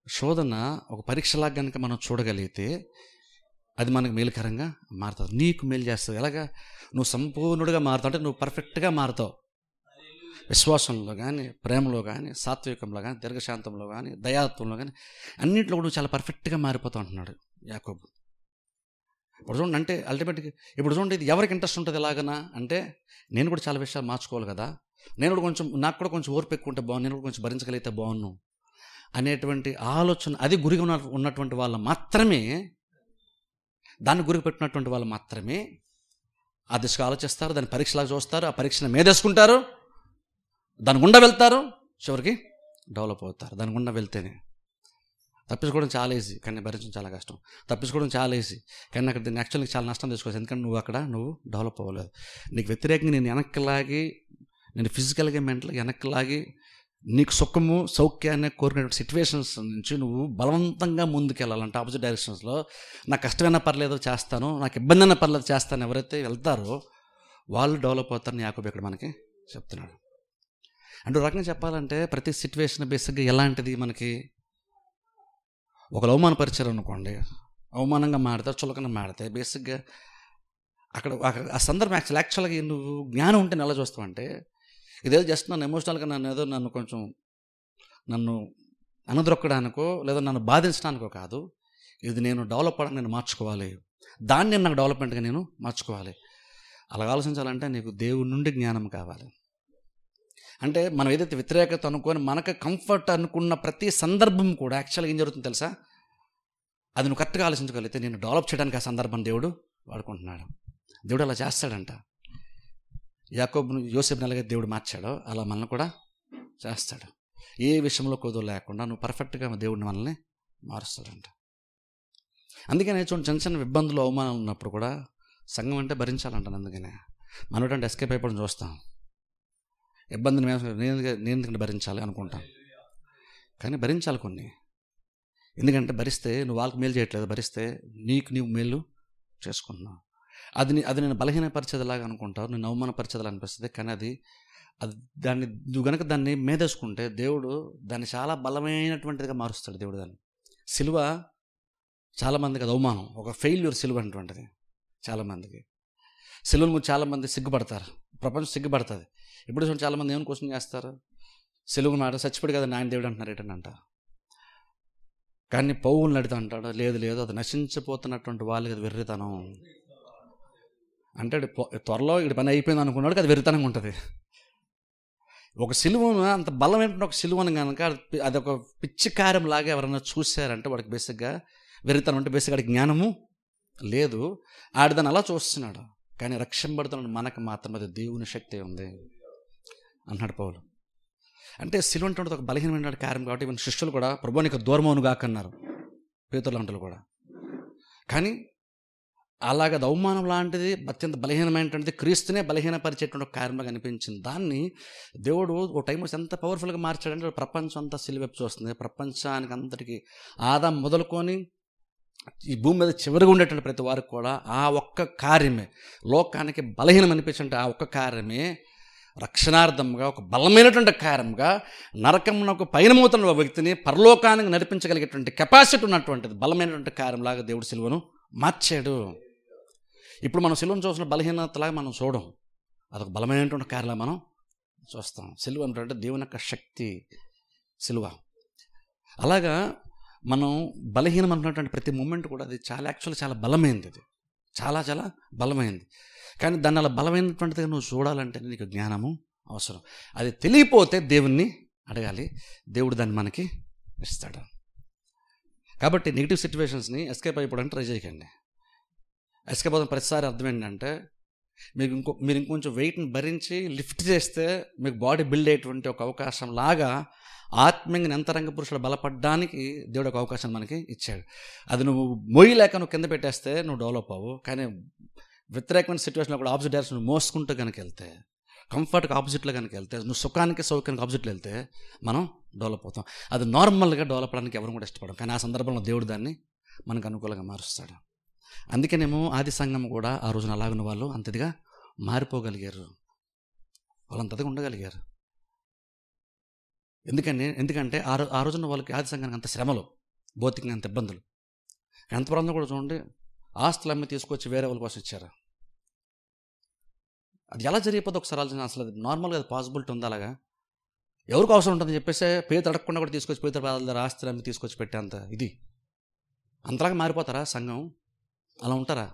శోధన ఒక పరీక్షలాగా కనుక మనం చూడగలిగితే అది మనకు మేలుకరంగా మారుతుంది, నీకు మేలు చేస్తుంది. ఎలాగా నువ్వు సంపూర్ణుడిగా మారుతావు అంటే నువ్వు పర్ఫెక్ట్గా మారుతావు. విశ్వాసంలో కానీ, ప్రేమలో కానీ, సాత్వికంలో కానీ, దీర్ఘశాంతంలో కానీ, దయాత్వంలో కానీ అన్నింటిలో కూడా నువ్వు చాలా పర్ఫెక్ట్గా మారిపోతావు అంటున్నాడు యాకోబు. ఇప్పుడు చూడండి, అంటే అల్టిమేట్గా ఇప్పుడు చూడండి, ఇది ఎవరికి ఇంట్రెస్ట్ ఉంటుంది ఎలాగనా అంటే, నేను కూడా చాలా విషయాలు మార్చుకోవాలి కదా, నాకు కూడా కొంచెం ఓర్పు ఎక్కువ ఉంటే బాగుంది, నేను కూడా కొంచెం భరించగలిగితే బాగున్నాను అనేటువంటి ఆలోచన, అది గురిగా ఉన్నటువంటి వాళ్ళు మాత్రమే, దాన్ని గురికి పెట్టినటువంటి వాళ్ళు మాత్రమే ఆ దిశగా ఆలోచిస్తారు, దాన్ని పరీక్షలాగా చూస్తారు, ఆ పరీక్షను మేదేసుకుంటారు, దాని గుండా వెళ్తారు, చివరికి డెవలప్ అవుతారు. దాని గుండా వెళ్తేనే తప్పించుకోవడం చాలా ఈజీ కానీ భరించడం చాలా కష్టం. తప్పించుకోవడం చాలా ఈజీ కానీ అక్కడ దీన్ని యాక్చువల్గా చాలా నష్టం తీసుకోవచ్చు, ఎందుకంటే నువ్వు డెవలప్ అవ్వలేదు. నీకు వ్యతిరేకంగా నేను వెనక్కి లాగి, నేను ఫిజికల్గా మెంటల్గా వెనక్కి లాగి నీకు సుఖము సౌఖ్యాన్ని కోరుకునే సిచ్యువేషన్స్ నుంచి నువ్వు బలవంతంగా ముందుకెళ్ళాలంటే ఆపోజిట్ డైరెక్షన్స్లో, నాకు కష్టమైనా పర్లేదు చేస్తాను, నాకు ఇబ్బంది అయినా పర్లేదు చేస్తాను ఎవరైతే వెళ్తారో వాళ్ళు డెవలప్ అవుతారని యాకోబు ఇక్కడ మనకి చెప్తున్నాడు. అంటే ఒక రకంగా చెప్పాలంటే ప్రతి సిచ్యువేషన్ బేసిక్గా ఎలాంటిది, మనకి ఒకరు అవమానపరిచారు అనుకోండి, అవమానంగా మాడితే చులకన మాడితే బేసిక్గా ఆ సందర్భం యాక్చువల్గా నువ్వు జ్ఞానం ఉంటే ఎలా చూస్తావు అంటే, ఇదేదో జస్ట్ నన్ను ఎమోషనల్గా నన్ను కొంచెం నన్ను అనద్రొక్కడానికో లేదా నన్ను బాధించడానికో కాదు. ఇది నేను డెవలప్ అవ్వడానికి నేను మార్చుకోవాలి, దాన్ని నాకు డెవలప్మెంట్గా నేను మార్చుకోవాలి. అలా ఆలోచించాలంటే నీకు దేవుడి నుండి జ్ఞానం కావాలి. అంటే మనం ఏదైతే వ్యతిరేకత అనుకొని మనకు కంఫర్ట్ అనుకున్న ప్రతి సందర్భం కూడా యాక్చువల్గా ఏం జరుగుతుందో తెలుసా? అది నువ్వు కరెక్ట్గా ఆలోచించగలిగితే నేను డెవలప్ చేయడానికి ఆ సందర్భం దేవుడు వాడుకుంటున్నాడు. దేవుడు అలా చేస్తాడంట. యాకోబును యోసేపుని ఎలాగైతే దేవుడు మార్చాడో అలా మనల్ని కూడా చేస్తాడు. ఏ విషయంలో కొదువు లేకుండా నువ్వు పర్ఫెక్ట్గా దేవుడిని మనల్ని మారుస్తాడంట. అందుకనే చూడండి, చిన్న చిన్న ఇబ్బందులు అవమానాలు ఉన్నప్పుడు కూడా సంఘం అంటే భరించాలంటాను. అందుకనే మనం అంటే ఎస్కేప్ అయిపోవడం చూస్తాం. ఇబ్బందిని నేను ఎందుకంటే భరించాలి అనుకుంటాం, కానీ భరించాలి కొన్ని. ఎందుకంటే భరిస్తే నువ్వు వాళ్ళకి మేలు చేయట్లేదు, భరిస్తే నీవు మేలు చేసుకుంటున్నావు. అది నేను బలహీనపరిచేదిలాగా అనుకుంటావు, నేను అవమానపరిచేదిలా అనిపిస్తుంది. కానీ అది దాన్ని నువ్వు కనుక దాన్ని మేదేసుకుంటే దేవుడు దాన్ని చాలా బలమైనటువంటిదిగా మారుస్తాడు. దేవుడు దాన్ని సిలువ చాలామందికి అది అవమానం, ఒక ఫెయిల్యూర్ సిలువ అటువంటిది. చాలామందికి సిలువను చాలామంది సిగ్గుపడతారు, ప్రపంచం సిగ్గుపడుతుంది. ఇప్పుడు చాలామంది ఏమైనా క్వశ్చన్ చేస్తారు, సిలువ మాట చచ్చిపోయి కదా నాయన దేవుడు అంటున్నారు ఏంటని అంటారు. కానీ పౌలు నడితే అంటాడు, లేదు అది నశించిపోతున్నటువంటి వాళ్ళకి అది వెర్రితనం అంటే. త్వరలో ఇక్కడ పని అయిపోయింది అనుకున్నాడు, అది వెర్రితనంగా ఉంటుంది. ఒక సిలువను అంత బలమైనటువంటి ఒక సిలువను కనుక అది ఒక పిచ్చి కార్యంలాగా ఎవరైనా చూశారంటే వాడికి బేసిక్గా వెర్రితనం అంటే బేసిక్గా వాడికి జ్ఞానము లేదు. ఆడిదాన్ని అలా చూస్తున్నాడు. కానీ రక్షింపబడుతున్న మనకు మాత్రం అది దేవుని శక్తి ఉంది అన్నాడు పౌలు. అంటే సిలువ అంటే ఒక బలహీనమైన కార్యం కాబట్టి ఈవెన్ శిష్యులు కూడా ప్రభువు నీకు దూరమవును గాకన్నారు, పేతురు లాంటి కూడా. కానీ అలాగ అవమానం లాంటిది అత్యంత బలహీనమైనటువంటిది క్రీస్తునే బలహీనపరిచేటువంటి ఒక కార్యంగా అనిపించింది. దాన్ని దేవుడు ఓ టైం వచ్చి ఎంత పవర్ఫుల్గా మార్చాడంటే ప్రపంచం అంతా సిలువైపు చూస్తుంది. ప్రపంచానికి అంతటికి ఆదాం మొదలుకొని ఈ భూమి మీద చివరిగా ఉండేటువంటి ప్రతి వారికి కూడా ఆ ఒక్క కార్యమే లోకానికి బలహీనం అనిపించే ఆ ఒక్క కార్యమే రక్షణార్థంగా ఒక బలమైనటువంటి కార్యంగా నరకమునకు పయనమవుతున్న వ్యక్తిని పరలోకానికి నడిపించగలిగేటువంటి కెపాసిటీ ఉన్నటువంటిది బలమైనటువంటి కార్యంలాగా దేవుడు సిలువను మార్చాడు. ఇప్పుడు మనం సిలువను చూసిన బలహీనతలాగా మనం చూడం, అదొక బలమైనటువంటి కార్యంలా మనం చూస్తాం. సిలువ అంటే దేవుని యొక్క శక్తి సిలువ. అలాగా మనం బలహీనం అనుకున్నటువంటి ప్రతి మూమెంట్ కూడా అది చాలా బలమైనది, అది చాలా బలమైనది. కానీ దాన్ని అలా బలమైనటువంటిదిగా నువ్వు చూడాలంటే నీకు జ్ఞానము అవసరం. అది తెలియపోతే దేవుణ్ణి అడగాలి, దేవుడు దాన్ని మనకి ఇస్తాడు. కాబట్టి నెగిటివ్ సిచ్యువేషన్స్ని ఎస్కేప్ అయిపోవడానికి ట్రై చేయకండి. ఎస్కేప్ అవుతున్న ప్రతిసారి అర్థం ఏంటంటే మీరు ఇంకొంచెం వెయిట్ని భరించి లిఫ్ట్ చేస్తే మీకు బాడీ బిల్డ్ అయ్యేటువంటి ఒక అవకాశం లాగా ఆత్మీయంగా అంతరంగ పురుషులు బలపడడానికి దేవుడు ఒక అవకాశం మనకి ఇచ్చాడు. అది నువ్వు మోయలేక నువ్వు కింద పెట్టేస్తే నువ్వు డెవలప్ అవ్వు. కానీ వ్యతిరేకమైన సిచ్యువేషన్లో కూడా ఆపోజిట్ డైరెక్షన్ నువ్వు మోసుకుంటూ కనుక వెళ్తే, కంఫర్ట్కి ఆపోజిట్లో కనుక వెళ్తే, నువ్వు సుఖానికి సౌఖ్యానికి ఆపోజిట్లో వెళ్తే మనం డెవలప్ అవుతాం. అది నార్మల్గా డెవలప్ అవడానికి ఎవరు కూడా ఇష్టపడం, కానీ ఆ సందర్భంలో దేవుడు దాన్ని మనకు అనుకూలంగా మారుస్తాడు. అందుకనేమో ఆది సంఘం కూడా ఆ రోజున అలాగున్న వాళ్ళు అంతదిగా మారిపోగలిగారు, వాళ్ళంతదిగా ఉండగలిగారు. ఎందుకంటే ఆ రోజున వాళ్ళకి ఆది సంఘానికి అంత శ్రమలు, భౌతికంగా అంత ఇబ్బందులు, ఎంత ప్రాంతం కూడా చూడండి, ఆస్తులు అమ్మి తీసుకొచ్చి వేరే వాళ్ళ కోసం ఇచ్చారు. అది ఎలా జరిగిపోతే ఒకసారి ఆలోచన, అసలు అది నార్మల్గా అది పాసిబిలిటీ ఉంది? అలాగా ఎవరికి అవసరం ఉంటుందని చెప్పేసి పేరు అడగకుండా కూడా తీసుకొచ్చి పేరు దగ్గర ఆస్తులు అమ్మి తీసుకొచ్చి పెట్టేంత ఇది అంతలాగా మారిపోతారా సంఘం? అలా ఉంటారా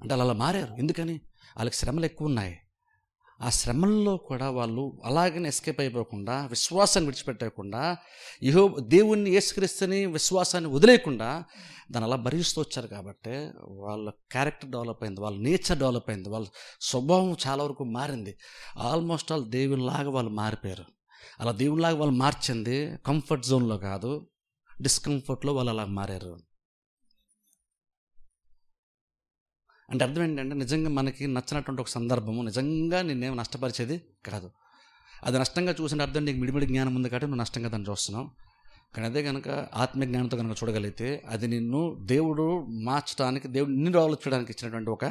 అంటే అలా మారారు. ఎందుకని? వాళ్ళకి శ్రమలు ఎక్కువ ఉన్నాయి. ఆ శ్రమల్లో కూడా వాళ్ళు అలాగనే ఎస్కేప్ అయిపోకుండా, విశ్వాసాన్ని విడిచిపెట్టకుండా, దేవుణ్ణి యేసుక్రీస్తుని విశ్వాసాన్ని వదిలేయకుండా దాన్ని అలా భరిస్తూ వచ్చారు. కాబట్టి వాళ్ళ క్యారెక్టర్ డెవలప్ అయింది, వాళ్ళ నేచర్ డెవలప్ అయింది, వాళ్ళ స్వభావం చాలా వరకు మారింది. ఆల్మోస్ట్ ఆల్ దేవునిలాగా వాళ్ళు మారిపోయారు. అలా దేవునిలాగా వాళ్ళు మార్చింది కంఫర్ట్ జోన్లో కాదు, డిస్కంఫర్ట్లో వాళ్ళు అలా మారారు. అంటే అర్థం ఏంటంటే నిజంగా మనకి నచ్చినటువంటి ఒక సందర్భము నిజంగా నిన్నేమో నష్టపరిచేది కాదు. అది నష్టంగా చూసిన అర్థం నీకు మిడిమిడి జ్ఞానం ఉంది కాబట్టి నువ్వు నష్టంగా దాన్ని చూస్తున్నావు. కానీ అదే కనుక ఆత్మీయ జ్ఞానంతో కనుక చూడగలిగితే అది నిన్ను దేవుడు మార్చడానికి, దేవుడు నిన్ను ఆలోచించడానికి ఇచ్చినటువంటి ఒక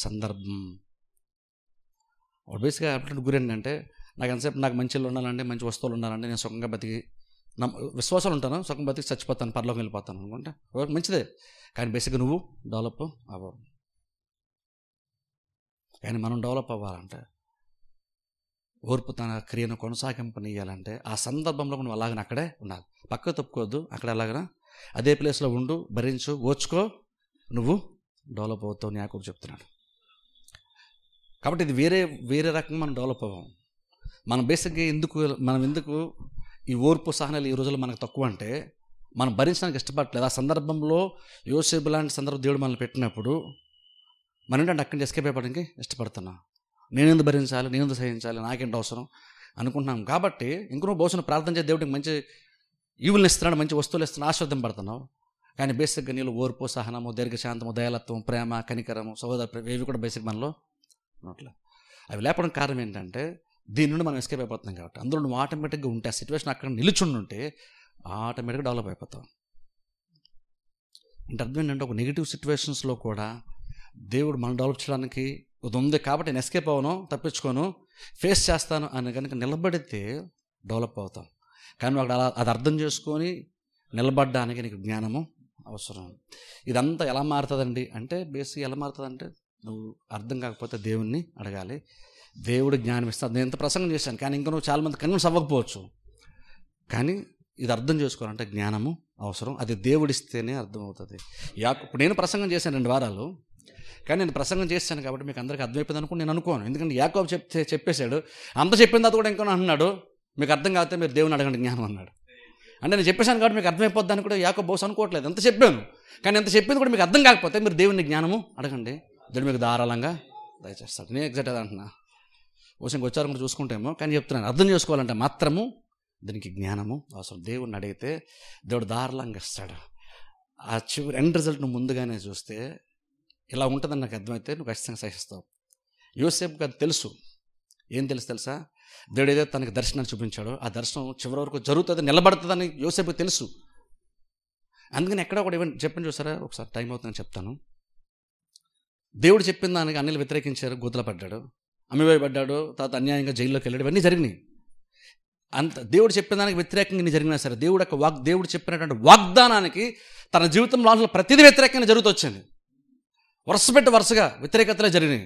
సందర్భం. బేసిక్గా అప్పుడు గురి ఏంటంటే నాకు ఎంతసేపు నాకు మంచి ఇల్లు ఉండాలంటే, మంచి వస్తువులు ఉండాలంటే, నేను సుఖంగా బతికి విశ్వాసాలు ఉంటాను, సుఖం బతికి చచ్చిపోతాను, పరలోకి వెళ్ళిపోతాను అనుకుంటే మంచిదే. కానీ బేసిక్గా నువ్వు డెవలప్ అవ్వవు. కానీ మనం డెవలప్ అవ్వాలంటే, ఓర్పు తన క్రియను కొనసాగింపనియాలంటే ఆ సందర్భంలో మనం అలాగనే అక్కడే ఉండాలి. పక్కకు తప్పుకోవద్దు, అక్కడ అలాగన అదే ప్లేస్లో ఉండు, భరించు, ఓర్చుకో, నువ్వు డెవలప్ అవుతావు అని యాకోబు చెప్తున్నాడు. కాబట్టి ఇది వేరే రకంగా మనం డెవలప్ అవ్వం. మనం బేసిక్గా ఎందుకు ఈ ఓర్పు సహనాలు ఈ రోజుల్లో మనకు తక్కువ అంటే, మనం భరించడానికి ఇష్టపడట్లేదు. ఆ సందర్భంలో యోసేపు లాంటి సందర్భం దేవుడు మనల్ని పెట్టినప్పుడు మనం ఏంటంటే అక్కడి నుంచి ఎస్కేప్ అయిపోవడానికి ఇష్టపడుతున్నాం. నేనెందుకు భరించాలి, నేనెందుకు సహించాలి, నాకేంటి అవసరం అనుకుంటున్నాం. కాబట్టి ఇంక నువ్వు బహుశా ప్రార్థన చేసి దేవుడికి మంచి ఈవులను ఇస్తున్నాడు, మంచి వస్తువులు ఇస్తున్నాడు, ఆశ్రద్ధం పడుతున్నావు. కానీ బేసిక్గా నీళ్ళు ఓర్పు, సహనము, దీర్ఘశాంతము, దయాలత్వం, ప్రేమ, కనికరము, సహోదర ఇవి కూడా బేసిక్ మనలో ఉన్నట్లే. అవి లేపడం కారణం ఏంటంటే దీని నుండి మనం ఎస్కేప్ అయిపోతున్నాం కాబట్టి. అందులో నువ్వు ఆటోమేటిక్గా ఉంటే, ఆ సిచ్యువేషన్ అక్కడ నిలుచుండుంటే ఆటోమేటిక్గా డెవలప్ అయిపోతావు. అంటే అర్థం ఏంటంటే ఒక నెగిటివ్ సిచ్యువేషన్స్లో కూడా దేవుడు మనం డెవలప్ చేయడానికి ఇది ఉంది కాబట్టి నేను ఎస్కేప్ అవ్వను, తప్పించుకోను, ఫేస్ చేస్తాను అని కనుక నిలబడితే డెవలప్ అవుతాం. కానీ అక్కడ అది అర్థం చేసుకొని నిలబడడానికి నీకు జ్ఞానము అవసరం. ఇదంతా ఎలా మారుతుందండి అంటే, బేసిక్ ఎలా మారుతుందంటే, నువ్వు అర్థం కాకపోతే దేవుణ్ణి అడగాలి, దేవుడు జ్ఞానం ఇస్తాను. నేను ఎంత ప్రసంగం చేశాను కానీ ఇంకా నువ్వు చాలామంది కన్విన్స్ అవ్వకపోవచ్చు. కానీ ఇది అర్థం చేసుకోవాలంటే జ్ఞానము అవసరం. అది దేవుడిస్తేనే అర్థమవుతుంది. ఇప్పుడు నేను ప్రసంగం చేశాను 2 వారాలు, కానీ నేను ప్రసంగం చేశాను కాబట్టి మీకు అందరికీ అర్థమైపోయింది అనుకుని నేను అనుకోను. ఎందుకంటే యాకోబు చెప్పేశాడు, అంత చెప్పిన తర్వాత కూడా ఇంకో అన్నాడు, మీకు అర్థం కాకపోతే మీరు దేవుని అడగండి జ్ఞానం అన్నాడు. అంటే నేను చెప్పేశాను కాబట్టి మీకు అర్థమైపోద్దని కూడా యాకోబు బహుశా అనుకోవట్లేదు. ఎంత చెప్పాను కానీ ఎంత చెప్పింది కూడా మీకు అర్థం కాకపోతే మీరు దేవుని జ్ఞానము అడగండి, దేవుడు మీకు ధారాళంగా దయచేస్తాడు. నేను ఎగ్జాక్ట్ అది అంటున్నా. బహుశా ఇంకొచ్చారు కూడా చూసుకుంటేమో, కానీ చెప్తున్నాను అర్థం చేసుకోవాలంటే మాత్రము దీనికి జ్ఞానము అవసరం. దేవుడిని అడిగితే దేవుడు ధారాళంగా ఇస్తాడు. ఆ చివరి ఎండ్ రిజల్ట్ నువ్వు ముందుగానే చూస్తే ఇలా ఉంటుందని నాకు అర్థమైతే నువ్వు ఖచ్చితంగా సహిస్తావు. యోసేపుకి అది తెలుసు. ఏం తెలుసా, దేవుడు ఏదైతే తనకి దర్శనాన్ని చూపించాడో ఆ దర్శనం చివరి వరకు జరుగుతుంది, నిలబడుతుందని యోసేపుకి తెలుసు. అందుకని ఎక్కడ కూడా ఈవెన్ చెప్పని చూసారా, ఒకసారి టైం అవుతుందని చెప్తాను. దేవుడు చెప్పిన దానికి అన్నిలు వ్యతిరేకించారు, గోతుల పడ్డాడు, అమ్మివేయబడ్డాడు, తర్వాత అన్యాయంగా జైల్లోకి వెళ్ళాడు, ఇవన్నీ జరిగినాయి. అంత దేవుడు చెప్పిన దానికి వ్యతిరేకంగా ఇన్ని జరిగినా సరే దేవుడు చెప్పినటువంటి వాగ్దానానికి తన జీవితంలో ప్రతిదీ వ్యతిరేకంగా జరుగుతూ వచ్చింది. వరుసగా వ్యతిరేకతలే జరిగినాయి.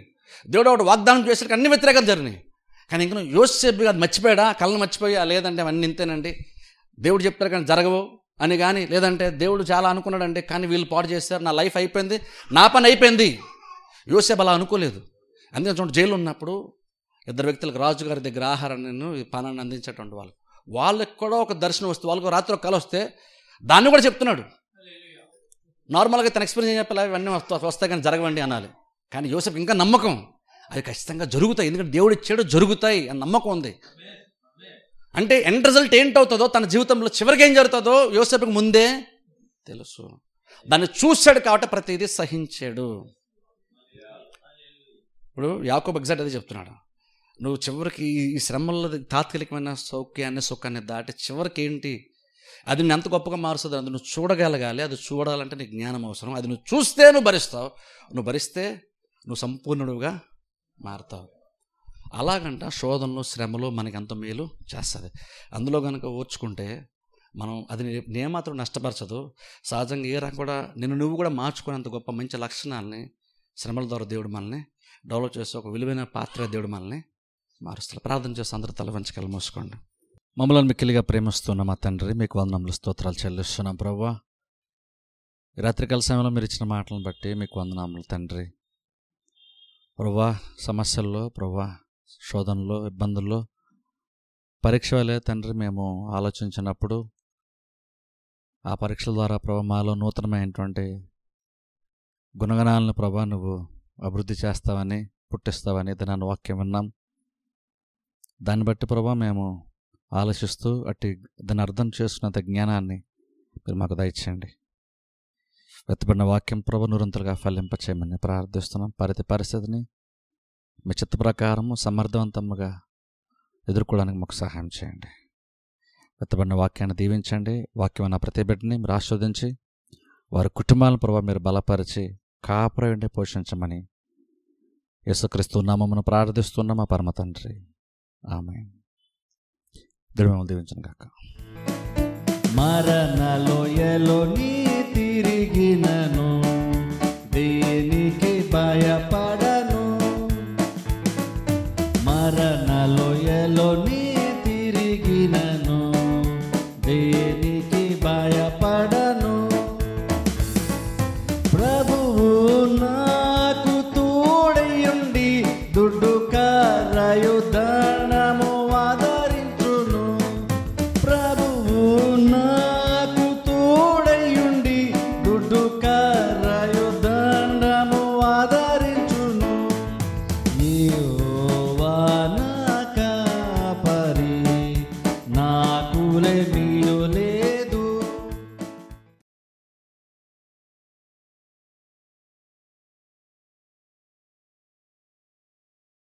దేవుడు ఒకటి వాగ్దానం చేసేటికి అన్ని వ్యతిరేకత జరిగినాయి. కానీ ఇంకా యోసేపు అది మర్చిపోయాడా, కళ్ళను మర్చిపోయా, లేదంటే అవన్నీ ఇంతేనండి, దేవుడు చెప్తారు కానీ జరగవు అని, కానీ లేదంటే దేవుడు చాలా అనుకున్నాడంటే కానీ వీళ్ళు పాడు చేస్తారు, నా లైఫ్ అయిపోయింది, నా పని అయిపోయింది. యోసేపు అలా అనుకోలేదు. అందుకని చూడండి, జైలు ఉన్నప్పుడు 2 వ్యక్తులకు రాజుగారి దగ్గర ఆహారాన్ని పానాన్ని అందించేటువంటి వాళ్ళకి కూడా ఒక దర్శనం వస్తే, వాళ్ళకు రాత్రి ఒక కల వస్తే దాన్ని కూడా చెప్తున్నాడు. నార్మల్గా తన ఎక్స్పీరియన్స్ ఏం చెప్పాలి, ఇవన్నీ వస్తాయి కానీ జరగవండి అనాలి. కానీ యోసేపు ఇంకా నమ్మకం, అవి ఖచ్చితంగా జరుగుతాయి, ఎందుకంటే దేవుడు ఇచ్చాడు, జరుగుతాయి అని నమ్మకం ఉంది. అంటే ఎండ్ రిజల్ట్ ఏంటవుతుందో, తన జీవితంలో చివరికి ఏం జరుగుతుందో యోసేపుకి ముందే తెలుసు. దాన్ని చూశాడు కాబట్టి ప్రతిదీ సహించాడు. ఇప్పుడు యాకోబు ఎగ్జాక్ట్ అదే చెప్తున్నాడు. నువ్వు చివరికి ఈ శ్రమల్లో తాత్కాలికమైన సుఖాన్ని దాటి చివరికి ఏంటి, అది నేను ఎంత గొప్పగా మారుస్తుంది, అది నువ్వు చూడగలగాలి. అది చూడాలంటే నీకు జ్ఞానం అవసరం. అది నువ్వు చూస్తే నువ్వు భరిస్తావు, నువ్వు భరిస్తే నువ్వు సంపూర్ణుడుగా మారుతావు. అలాగంట శోధనలు, శ్రమలు మనకి ఎంత మేలు చేస్తుంది. అందులో కనుక ఓర్చుకుంటే మనం అది నేమాత్రం నష్టపరచదు. సహజంగా ఏ రకం కూడా నువ్వు కూడా మార్చుకునేంత గొప్ప మంచి లక్షణాలని శ్రమల ద్వారా దేవుడు మనల్ని డెవలప్ చేస్తే ఒక విలువైన పాత్ర దేవుడు మనల్ని మారుస్తాడు. ప్రార్థన చేసి అందరూ తల వంచి కళ్ళు మూసుకోండి. మమ్మల్ని మిక్కిలిగా ప్రేమిస్తున్న మా తండ్రి, మీకు వందనములు, స్తోత్రాలు చెల్లిస్తున్నాం ప్రభువా. రాత్రికాల సమయంలో మీరు ఇచ్చిన మాటలను బట్టి మీకు వందనములు తండ్రి. ప్రభువా, సమస్యల్లో, ప్రభువా, శోధనలో, ఇబ్బందుల్లో, పరీక్షలే తండ్రి మేము ఆలోచించినప్పుడు ఆ పరీక్షల ద్వారా ప్రభా మాలో నూతనమైనటువంటి గుణగణాలను ప్రభా నువ్వు అభివృద్ధి చేస్తావని, పుట్టిస్తావని దాని వాక్యం విన్నాం. దాన్ని బట్టి ప్రభా మేము ఆలోచిస్తూ దాన్ని అర్థం చేసుకున్నంత జ్ఞానాన్ని మీరు మాకు దయచేయండి. వెత్తబడిన వాక్యం ప్రభు నిరంతరంగా ఫలింపచేయమని ప్రార్థిస్తున్నాం. ప్రతి పరిస్థితిని మీ చిత్త ప్రకారము సమర్థవంతంగా ఎదుర్కోవడానికి మాకు సహాయం చేయండి. వెత్తబడిన వాక్యాన్ని దీవించండి. వాక్యమైన ప్రతి బిడ్డని మీరు ఆస్వాదించి వారి కుటుంబాలను ప్రభావ మీరు బలపరిచి కాపురండి పోషించమని యేసుక్రీస్తు నామమున ప్రార్థిస్తున్న మా పరమ తండ్రి, ఆమేన్. దేవుడు మిమ్మల్ని దీవించును గాక. మరణ లోయలో నీ